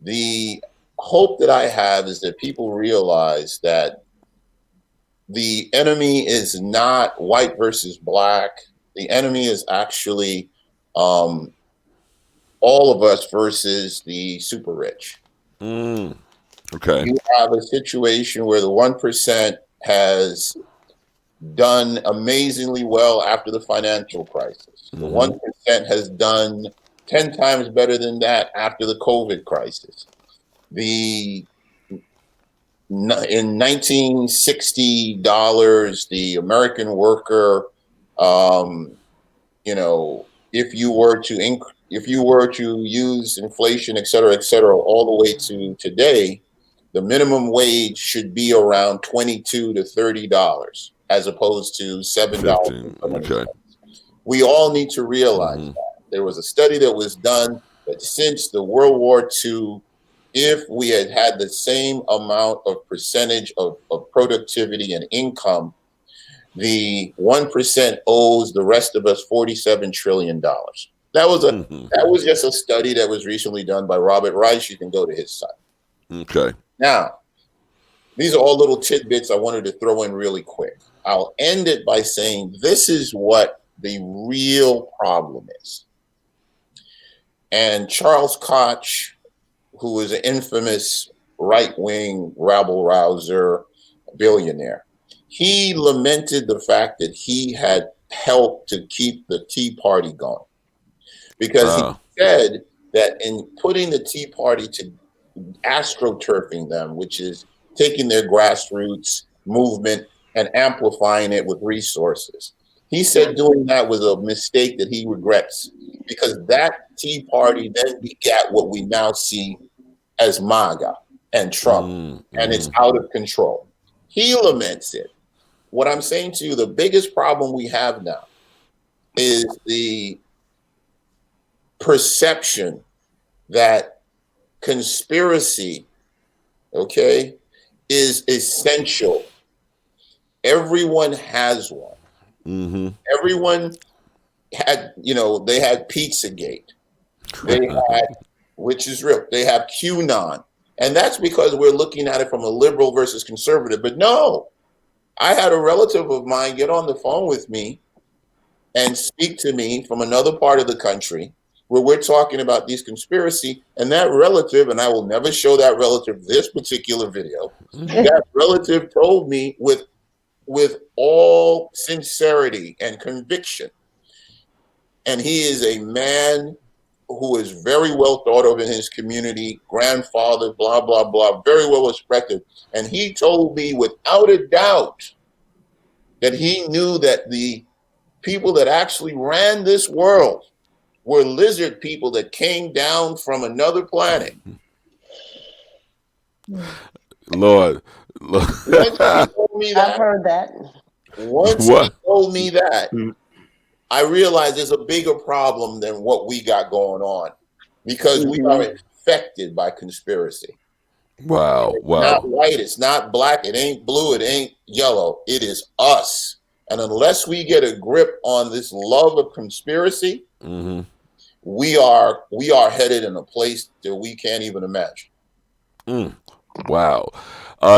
the hope that I have is that people realize that the enemy is not white versus black. The enemy is actually all of us versus the super rich. Okay. You have a situation where the 1% has done amazingly well after the financial crisis. The 1% has done 10 times better than that after the COVID crisis. In $1960, the American worker, if you were to use inflation, et cetera, all the way to today, the minimum wage should be around $22 to $30 as opposed to $7. Okay. We all need to realize that. There was a study that was done that since the World War II, if we had had the same amount of percentage of productivity and income, the 1% owes the rest of us $47 trillion. That was just a study that was recently done by Robert Reich. You can go to his site. Okay. Now, these are all little tidbits I wanted to throw in really quick. I'll end it by saying this is what the real problem is. And Charles Koch, who is an infamous right-wing rabble-rouser billionaire, he lamented the fact that he had helped to keep the Tea Party going. Because he said that in putting the Tea Party to astroturfing them, which is taking their grassroots movement and amplifying it with resources, he said doing that was a mistake that he regrets, because that Tea Party then begat what we now see as MAGA and Trump, and it's out of control. He laments it. What I'm saying to you, the biggest problem we have now is the perception that conspiracy, okay, is essential. Everyone has one. Everyone had, they had Pizzagate. They had, which is real. They have QAnon. And that's because we're looking at it from a liberal versus conservative. But no, I had a relative of mine get on the phone with me and speak to me from another part of the country where we're talking about these conspiracy, and that relative, and I will never show that relative this particular video, that relative told me with all sincerity and conviction, and he is a man who is very well thought of in his community, grandfather, blah, blah, blah, very well respected, and he told me without a doubt that he knew that the people that actually ran this world were lizard people that came down from another planet. Lord. Once he told me that, I've heard that. Once he told me that, I realized there's a bigger problem than what we got going on, because we are infected by conspiracy. Wow. It's not white, it's not black, it ain't blue, it ain't yellow. It is us. And unless we get a grip on this love of conspiracy, we are headed in a place that we can't even imagine. Wow.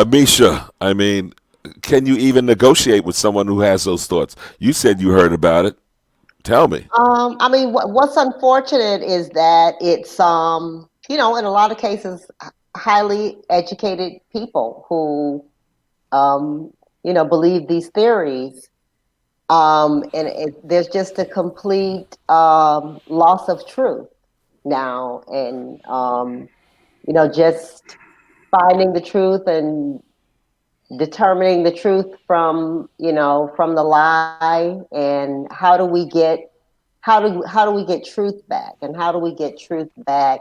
Misha, I mean, can you even negotiate with someone who has those thoughts? You said you heard about it. Tell me. I mean, what's unfortunate is that it's, in a lot of cases, highly educated people who, believe these theories. And there's just a complete loss of truth now, and just finding the truth and determining the truth from the lie, and how do we get truth back, and how do we get truth back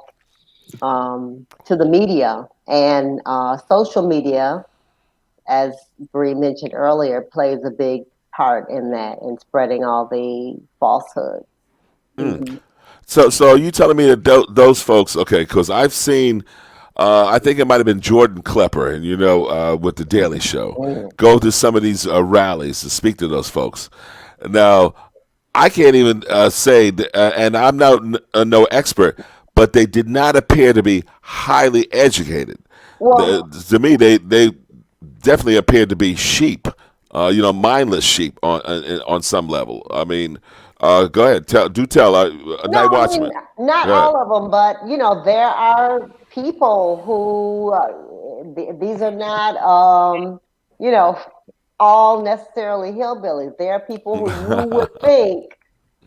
to the media, and social media, as Bree mentioned earlier, plays a big part in that, in spreading all the falsehoods. So you telling me that those folks, okay, because I've seen, I think it might have been Jordan Klepper, and with the Daily Show, go to some of these rallies to speak to those folks. Now, I can't even say, and I'm no expert, but they did not appear to be highly educated. Well, To me, they definitely appeared to be sheep. Mindless sheep on some level. I mean, go ahead. Tell. NightWatchman. Not all of them, but there are people who these are not all necessarily hillbillies. There are people who you would think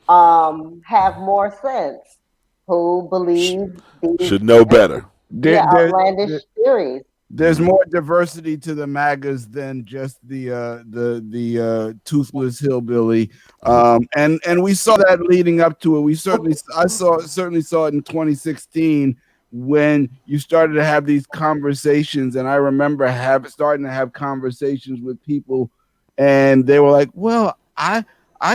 have more sense, who believe these should know better. outlandish theories. There's more diversity to the MAGAs than just the toothless hillbilly, and we saw that leading up to it. Certainly saw it in 2016 when you started to have these conversations, and I remember starting to have conversations with people, and they were like, "Well, I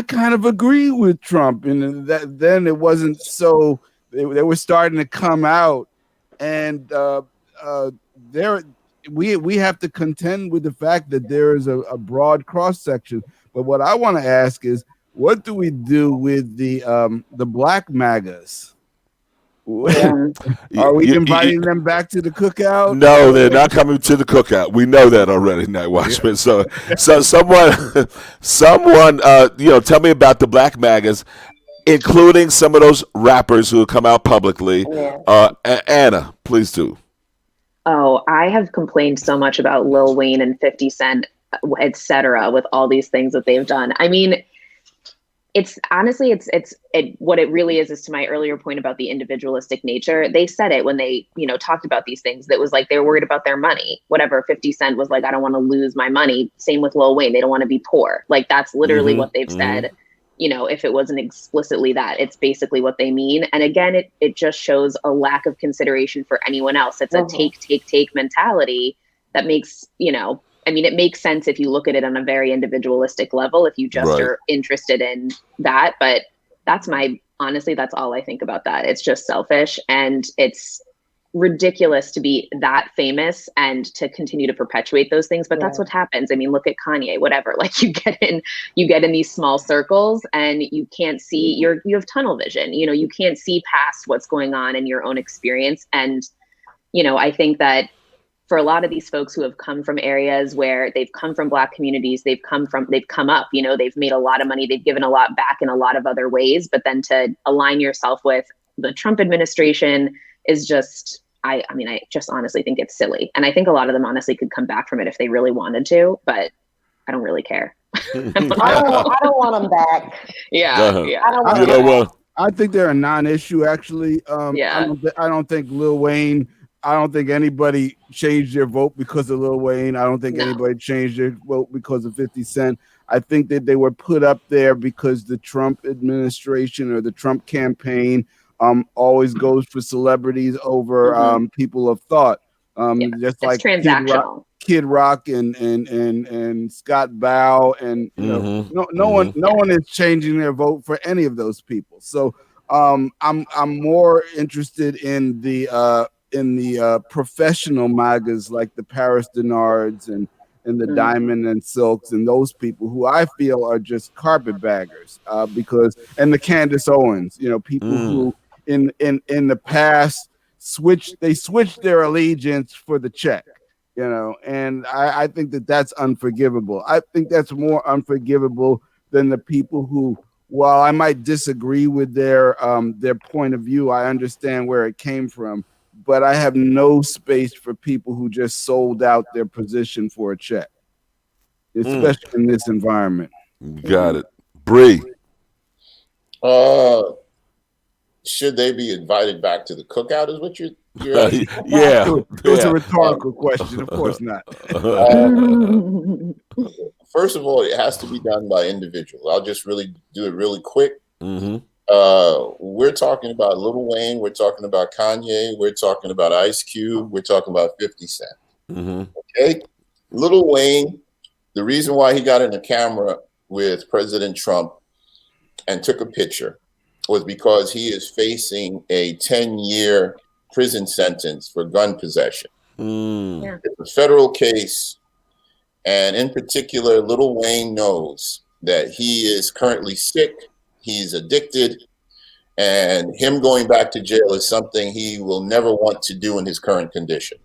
kind of agree with Trump," and then it wasn't so. They were starting to come out, and we have to contend with the fact that there is a broad cross section. But what I want to ask is, what do we do with the black MAGAs? Are we inviting them back to the cookout? No, they're not coming to the cookout. We know that already, Night Watchman. So someone, tell me about the Black MAGAs, including some of those rappers who have come out publicly. Anna, please do. Oh, I have complained so much about Lil Wayne and 50 Cent, et cetera, with all these things that they've done. I mean, it's honestly, what it really is to my earlier point about the individualistic nature. They said it when they, talked about these things. That was like, they were worried about their money. Whatever, 50 Cent was like, I don't want to lose my money. Same with Lil Wayne. They don't want to be poor. Like, that's literally what they've said. If it wasn't explicitly that, it's basically what they mean. And again, it just shows a lack of consideration for anyone else. It's a take mentality that makes, it makes sense if you look at it on a very individualistic level, if you just are interested in that. But honestly, that's all I think about that. It's just selfish, and it's ridiculous to be that famous and to continue to perpetuate those things. But that's what happens. I mean, look at Kanye, whatever, like you get in these small circles and you can't see, you have tunnel vision, you can't see past what's going on in your own experience. And, I think that for a lot of these folks who have come from areas where they've come from Black communities, they've come up, they've made a lot of money, they've given a lot back in a lot of other ways, but then to align yourself with the Trump administration is just, I just honestly think it's silly. And I think a lot of them honestly could come back from it if they really wanted to, but I don't really care. I don't want them back. Yeah. I don't want them back. I think they're a non-issue, actually. I don't think Lil Wayne, I don't think anybody changed their vote because of Lil Wayne. I don't think anybody changed their vote because of 50 Cent. I think that they were put up there because the Trump administration or the Trump campaign always goes for celebrities over people of thought. Just like transactional. Kid Rock and Scott Baio, and no one is changing their vote for any of those people. So I'm more interested in the professional MAGAs like the Paris Denards and the Diamond and Silks and those people who I feel are just carpetbaggers and the Candace Owens, people who in the past switched their allegiance for the check, and I think that's unforgivable. I think that's more unforgivable than the people who, while I might disagree with their point of view, I understand where it came from, but I have no space for people who just sold out their position for a check, especially in this environment. Got it. Bree. Should they be invited back to the cookout is what you're yeah. It was a rhetorical question. Of course not. First of all, it has to be done by individuals. I'll just really do it really quick. We're talking about Lil Wayne. We're talking about Kanye. We're talking about Ice Cube. We're talking about 50 Cent. Okay? Lil Wayne, the reason why he got in the camera with President Trump and took a picture was because he is facing a 10-year prison sentence for gun possession. It's a federal case, and in particular, Lil Wayne knows that he is currently sick, he's addicted, and him going back to jail is something he will never want to do in his current condition.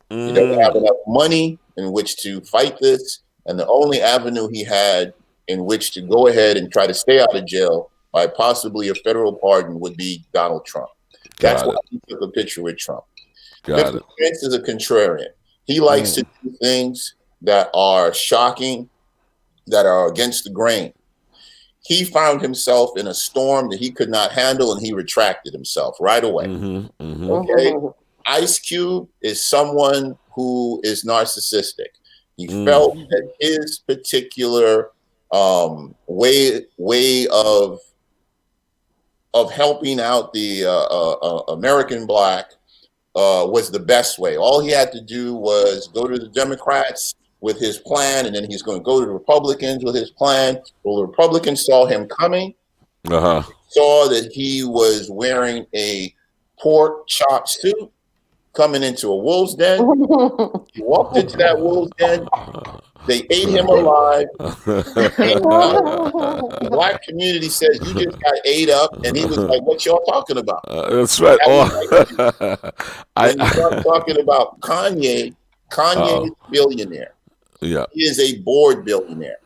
He doesn't have enough money in which to fight this, and the only avenue he had in which to go ahead and try to stay out of jail by possibly a federal pardon would be Donald Trump. That's why he took a picture with Trump. 50 Cent is a contrarian. He likes to do things that are shocking, that are against the grain. He found himself in a storm that he could not handle, and he retracted himself right away. Okay? Ice Cube is someone who is narcissistic. He felt that his particular way of helping out the American Black was the best way. All he had to do was go to the Democrats with his plan, and then he's going to go to the Republicans with his plan. Well, the Republicans saw him coming, saw that he was wearing a pork chop suit, coming into a wolf's den. He walked into that wolf's den. They ate him alive. The black community says, you just got ate up. And he was like, what y'all talking about? That's right. When you start talking about Kanye is a billionaire. Yeah. He is a bored billionaire.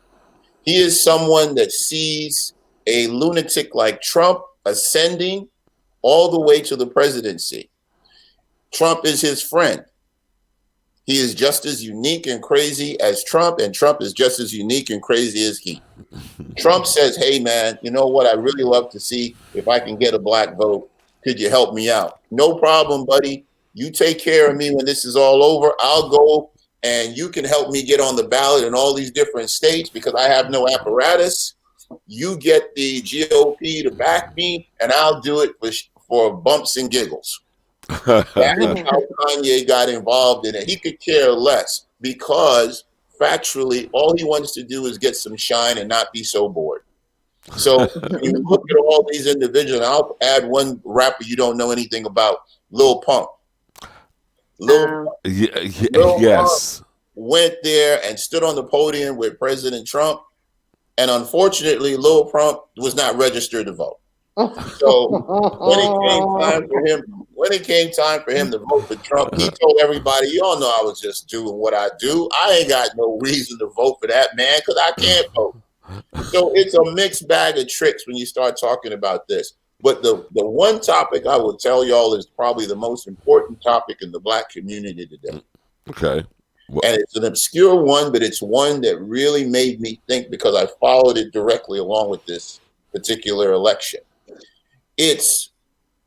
He is someone that sees a lunatic like Trump ascending all the way to the presidency. Trump is his friend. He is just as unique and crazy as Trump, and Trump is just as unique and crazy as he. Trump says, hey, man, you know what? I really love to see if I can get a black vote. Could you help me out? No problem, buddy. You take care of me when this is all over. I'll go and you can help me get on the ballot in all these different states because I have no apparatus. You get the GOP to back me, and I'll do it for bumps and giggles. That is how Kanye got involved in it. He could care less because factually, all he wants to do is get some shine and not be so bored. So when you look at all these individuals, I'll add one rapper you don't know anything about, Lil Pump. Lil Yes. Pump went there and stood on the podium with President Trump, and unfortunately, Lil Pump was not registered to vote. So when it came time for him to vote for Trump, he told everybody, y'all know I was just doing what I do. I ain't got no reason to vote for that man because I can't vote. So it's a mixed bag of tricks when you start talking about this. But the one topic I will tell y'all is probably the most important topic in the black community today. Okay. Well, and it's an obscure one, but it's one that really made me think because I followed it directly along with this particular election.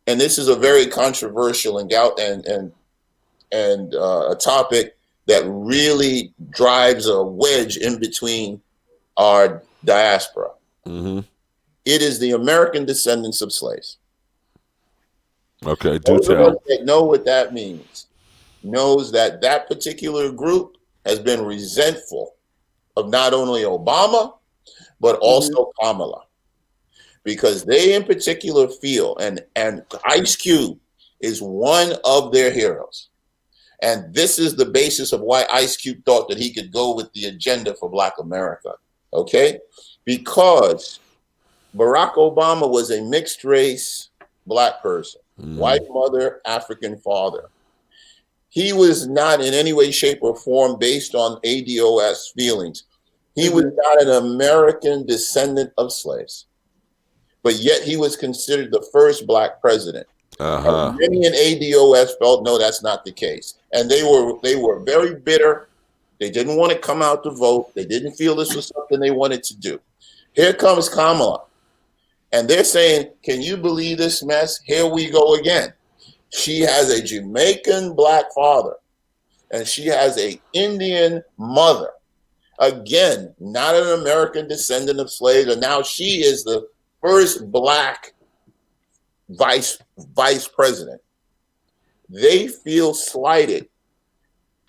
And this is a very controversial and a topic that really drives a wedge in between our diaspora. Mm-hmm. It is the American descendants of slaves. Okay, Those of us that know what that means knows that that particular group has been resentful of not only Obama, but also Kamala. Because they in particular feel, and Ice Cube is one of their heroes. And this is the basis of why Ice Cube thought that he could go with the agenda for Black America, okay? Because Barack Obama was a mixed race Black person, white mother, African father. He was not in any way, shape, or form based on ADOS feelings. He was not an American descendant of slaves. But yet he was considered the first Black president. And many in ADOS felt, no, that's not the case. And they were very bitter. They didn't want to come out to vote. They didn't feel this was something they wanted to do. Here comes Kamala. And they're saying, can you believe this mess? Here we go again. She has a Jamaican Black father. And she has an Indian mother. Again, not an American descendant of slaves. And now she is the first Black vice president. They feel slighted.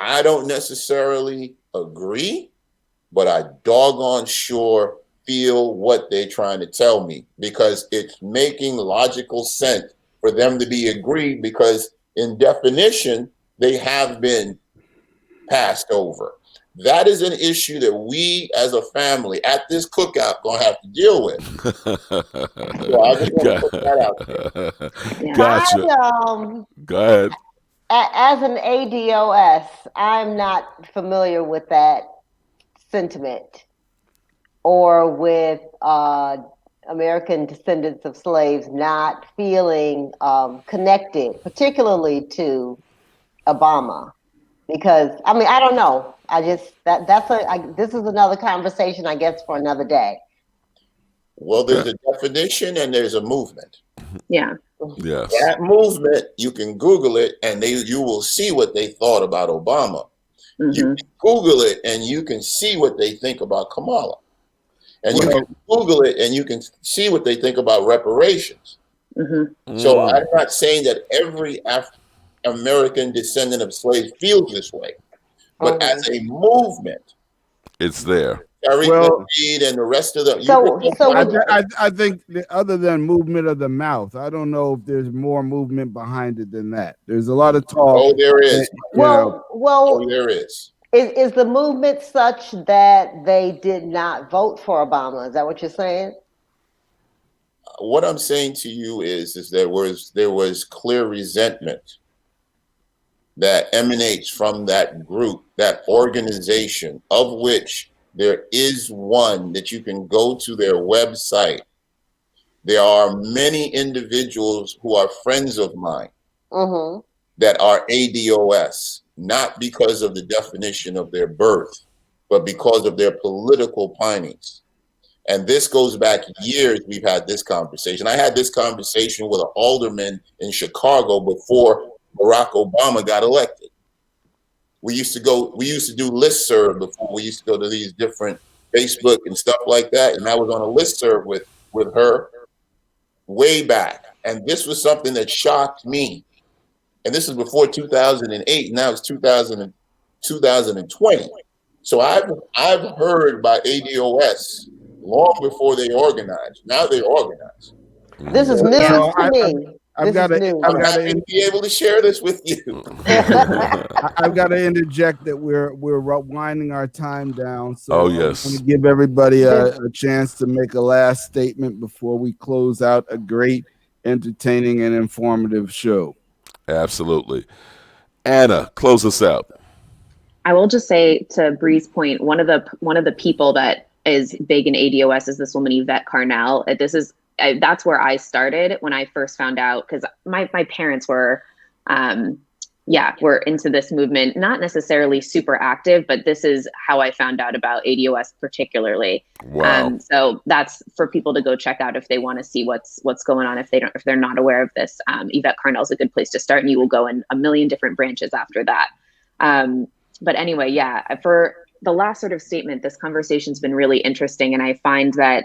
I don't necessarily agree, but I doggone sure feel what they're trying to tell me because it's making logical sense for them to be agreed because in definition, they have been passed over. That is an issue that we as a family at this cookout going to have to deal with. So I just want to put that out there. Gotcha. Go ahead. As an ADOS, I'm not familiar with that sentiment or with American descendants of slaves not feeling connected, particularly to Obama. Because, I mean, I don't know. I just, this is another conversation, I guess, for another day. Well, there's a definition and there's a movement. Yeah. Yes. That movement, you can Google it and you will see what they thought about Obama. You can Google it and you can see what they think about Kamala. And you can Google it and you can see what they think about reparations. So I'm not saying that every American descendant of slaves feels this way, but as a movement, it's there. Eric Reed and the rest of them. I think other than movement of the mouth, I don't know if there's more movement behind it than that. There's a lot of talk. Oh, there is. Well, there is. Is the movement such that they did not vote for Obama? Is that what you're saying? What I'm saying to you is there was clear resentment that emanates from that group, that organization, of which there is one that you can go to their website. There are many individuals who are friends of mine that are ADOS, not because of the definition of their birth, but because of their political pinings. And this goes back years. We've had this conversation. I had this conversation with an alderman in Chicago before Barack Obama got elected. We used to do listserv before. We used to go to these different Facebook and stuff like that. And I was on a listserv with her way back. And this was something that shocked me. And this is before 2008. Now it's 2020. So I've heard by ADOS long before they organized. Now they organize. This is news to me. I'm happy to be able to share this with you. I've got to interject that we're winding our time down. So yes, I'm going to give everybody a chance to make a last statement before we close out a great, entertaining, and informative show. Absolutely. Anna, close us out. I will just say, to Bree's point, one of the people that is big in ADOS is this woman Yvette Carnell. That's where I started when I first found out, because my parents were into this movement, not necessarily super active, but this is how I found out about ADOS particularly. Wow. So that's for people to go check out if they want to see what's going on, if they're not aware of this. Yvette Carnell is a good place to start, and you will go in a million different branches after that. But anyway, for the last sort of statement, this conversation's been really interesting. And I find that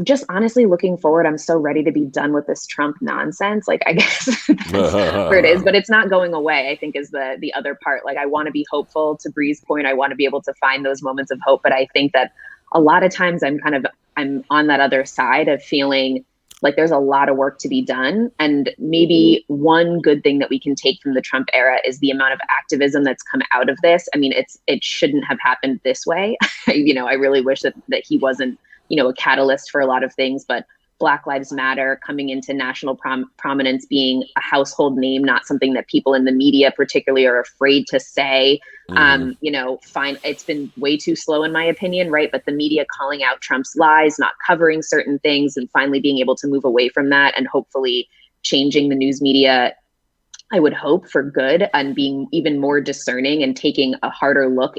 just honestly looking forward, I'm so ready to be done with this Trump nonsense. Like, I guess that's where it is, but it's not going away, I think, is the other part. Like, I want to be hopeful, to Bree's point. I want to be able to find those moments of hope. But I think that a lot of times I'm on that other side of feeling like there's a lot of work to be done. And maybe one good thing that we can take from the Trump era is the amount of activism that's come out of this. I mean, it shouldn't have happened this way. I really wish that he wasn't, a catalyst for a lot of things, but Black Lives Matter coming into national prominence, being a household name, not something that people in the media particularly are afraid to say. It's been way too slow in my opinion, right? But the media calling out Trump's lies, not covering certain things, and finally being able to move away from that and hopefully changing the news media, I would hope, for good, and being even more discerning and taking a harder look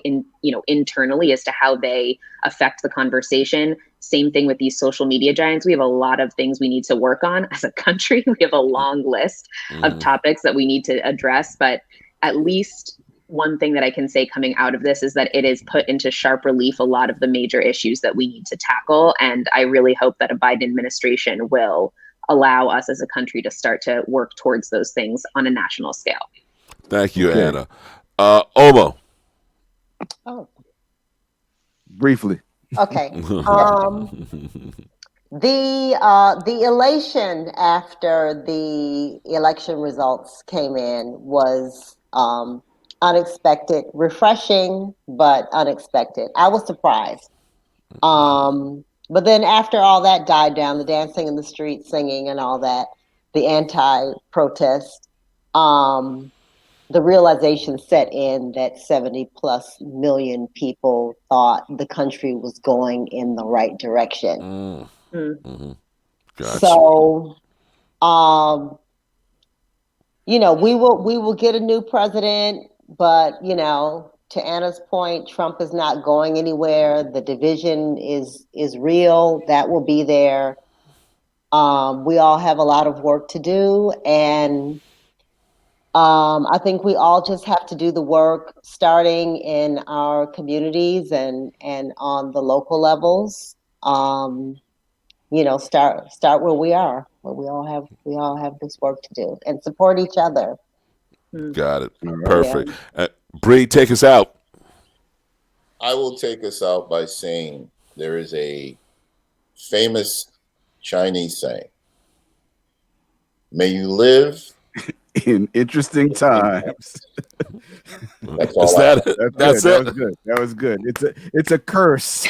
internally as to how they affect the conversation. Same thing with these social media giants. We have a lot of things we need to work on as a country. We have a long list of topics that we need to address, but at least one thing that I can say coming out of this is that it has put into sharp relief a lot of the major issues that we need to tackle. And I really hope that a Biden administration will allow us as a country to start to work towards those things on a national scale. Thank you, Anna. Omo. Oh. Briefly. Okay. The elation after the election results came in was unexpected, refreshing, but unexpected. I was surprised. But then after all that died down, the dancing in the street, singing and all that, the anti-protest, the realization set in that 70+ million people thought the country was going in the right direction. Gotcha. So, we will get a new president, but to Anna's point, Trump is not going anywhere. The division is real. That will be there. We all have a lot of work to do, and I think we all just have to do the work, starting in our communities and on the local levels. Start where we are, where we all have this work to do, and support each other. Got it. Perfect. Bree, take us out. I will take us out by saying there is a famous Chinese saying: "May you live in interesting times. That's all Is I that have. it? That's That's good. it. That was good. It's a curse.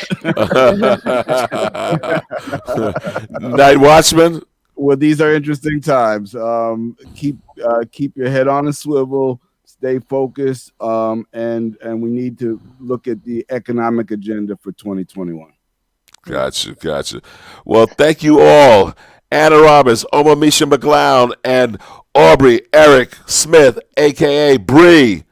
Night Watchman. Well, these are interesting times. Keep your head on a swivel. Stay focused. And we need to look at the economic agenda for 2021. Gotcha. Well, thank you all. Anna Roberts, Omar Misha McClown, and Aubrey Eric Smith, a.k.a. Bree.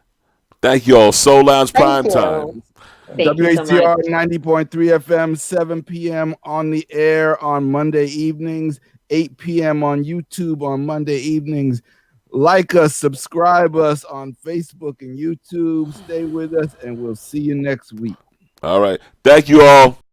Thank you all. Soul Lounge Thank Primetime. you. Thank you so WHCR much. 90.3 FM, 7 p.m. on the air on Monday evenings, 8 p.m. on YouTube on Monday evenings. Like us, subscribe us on Facebook and YouTube. Stay with us, and we'll see you next week. All right. Thank you all.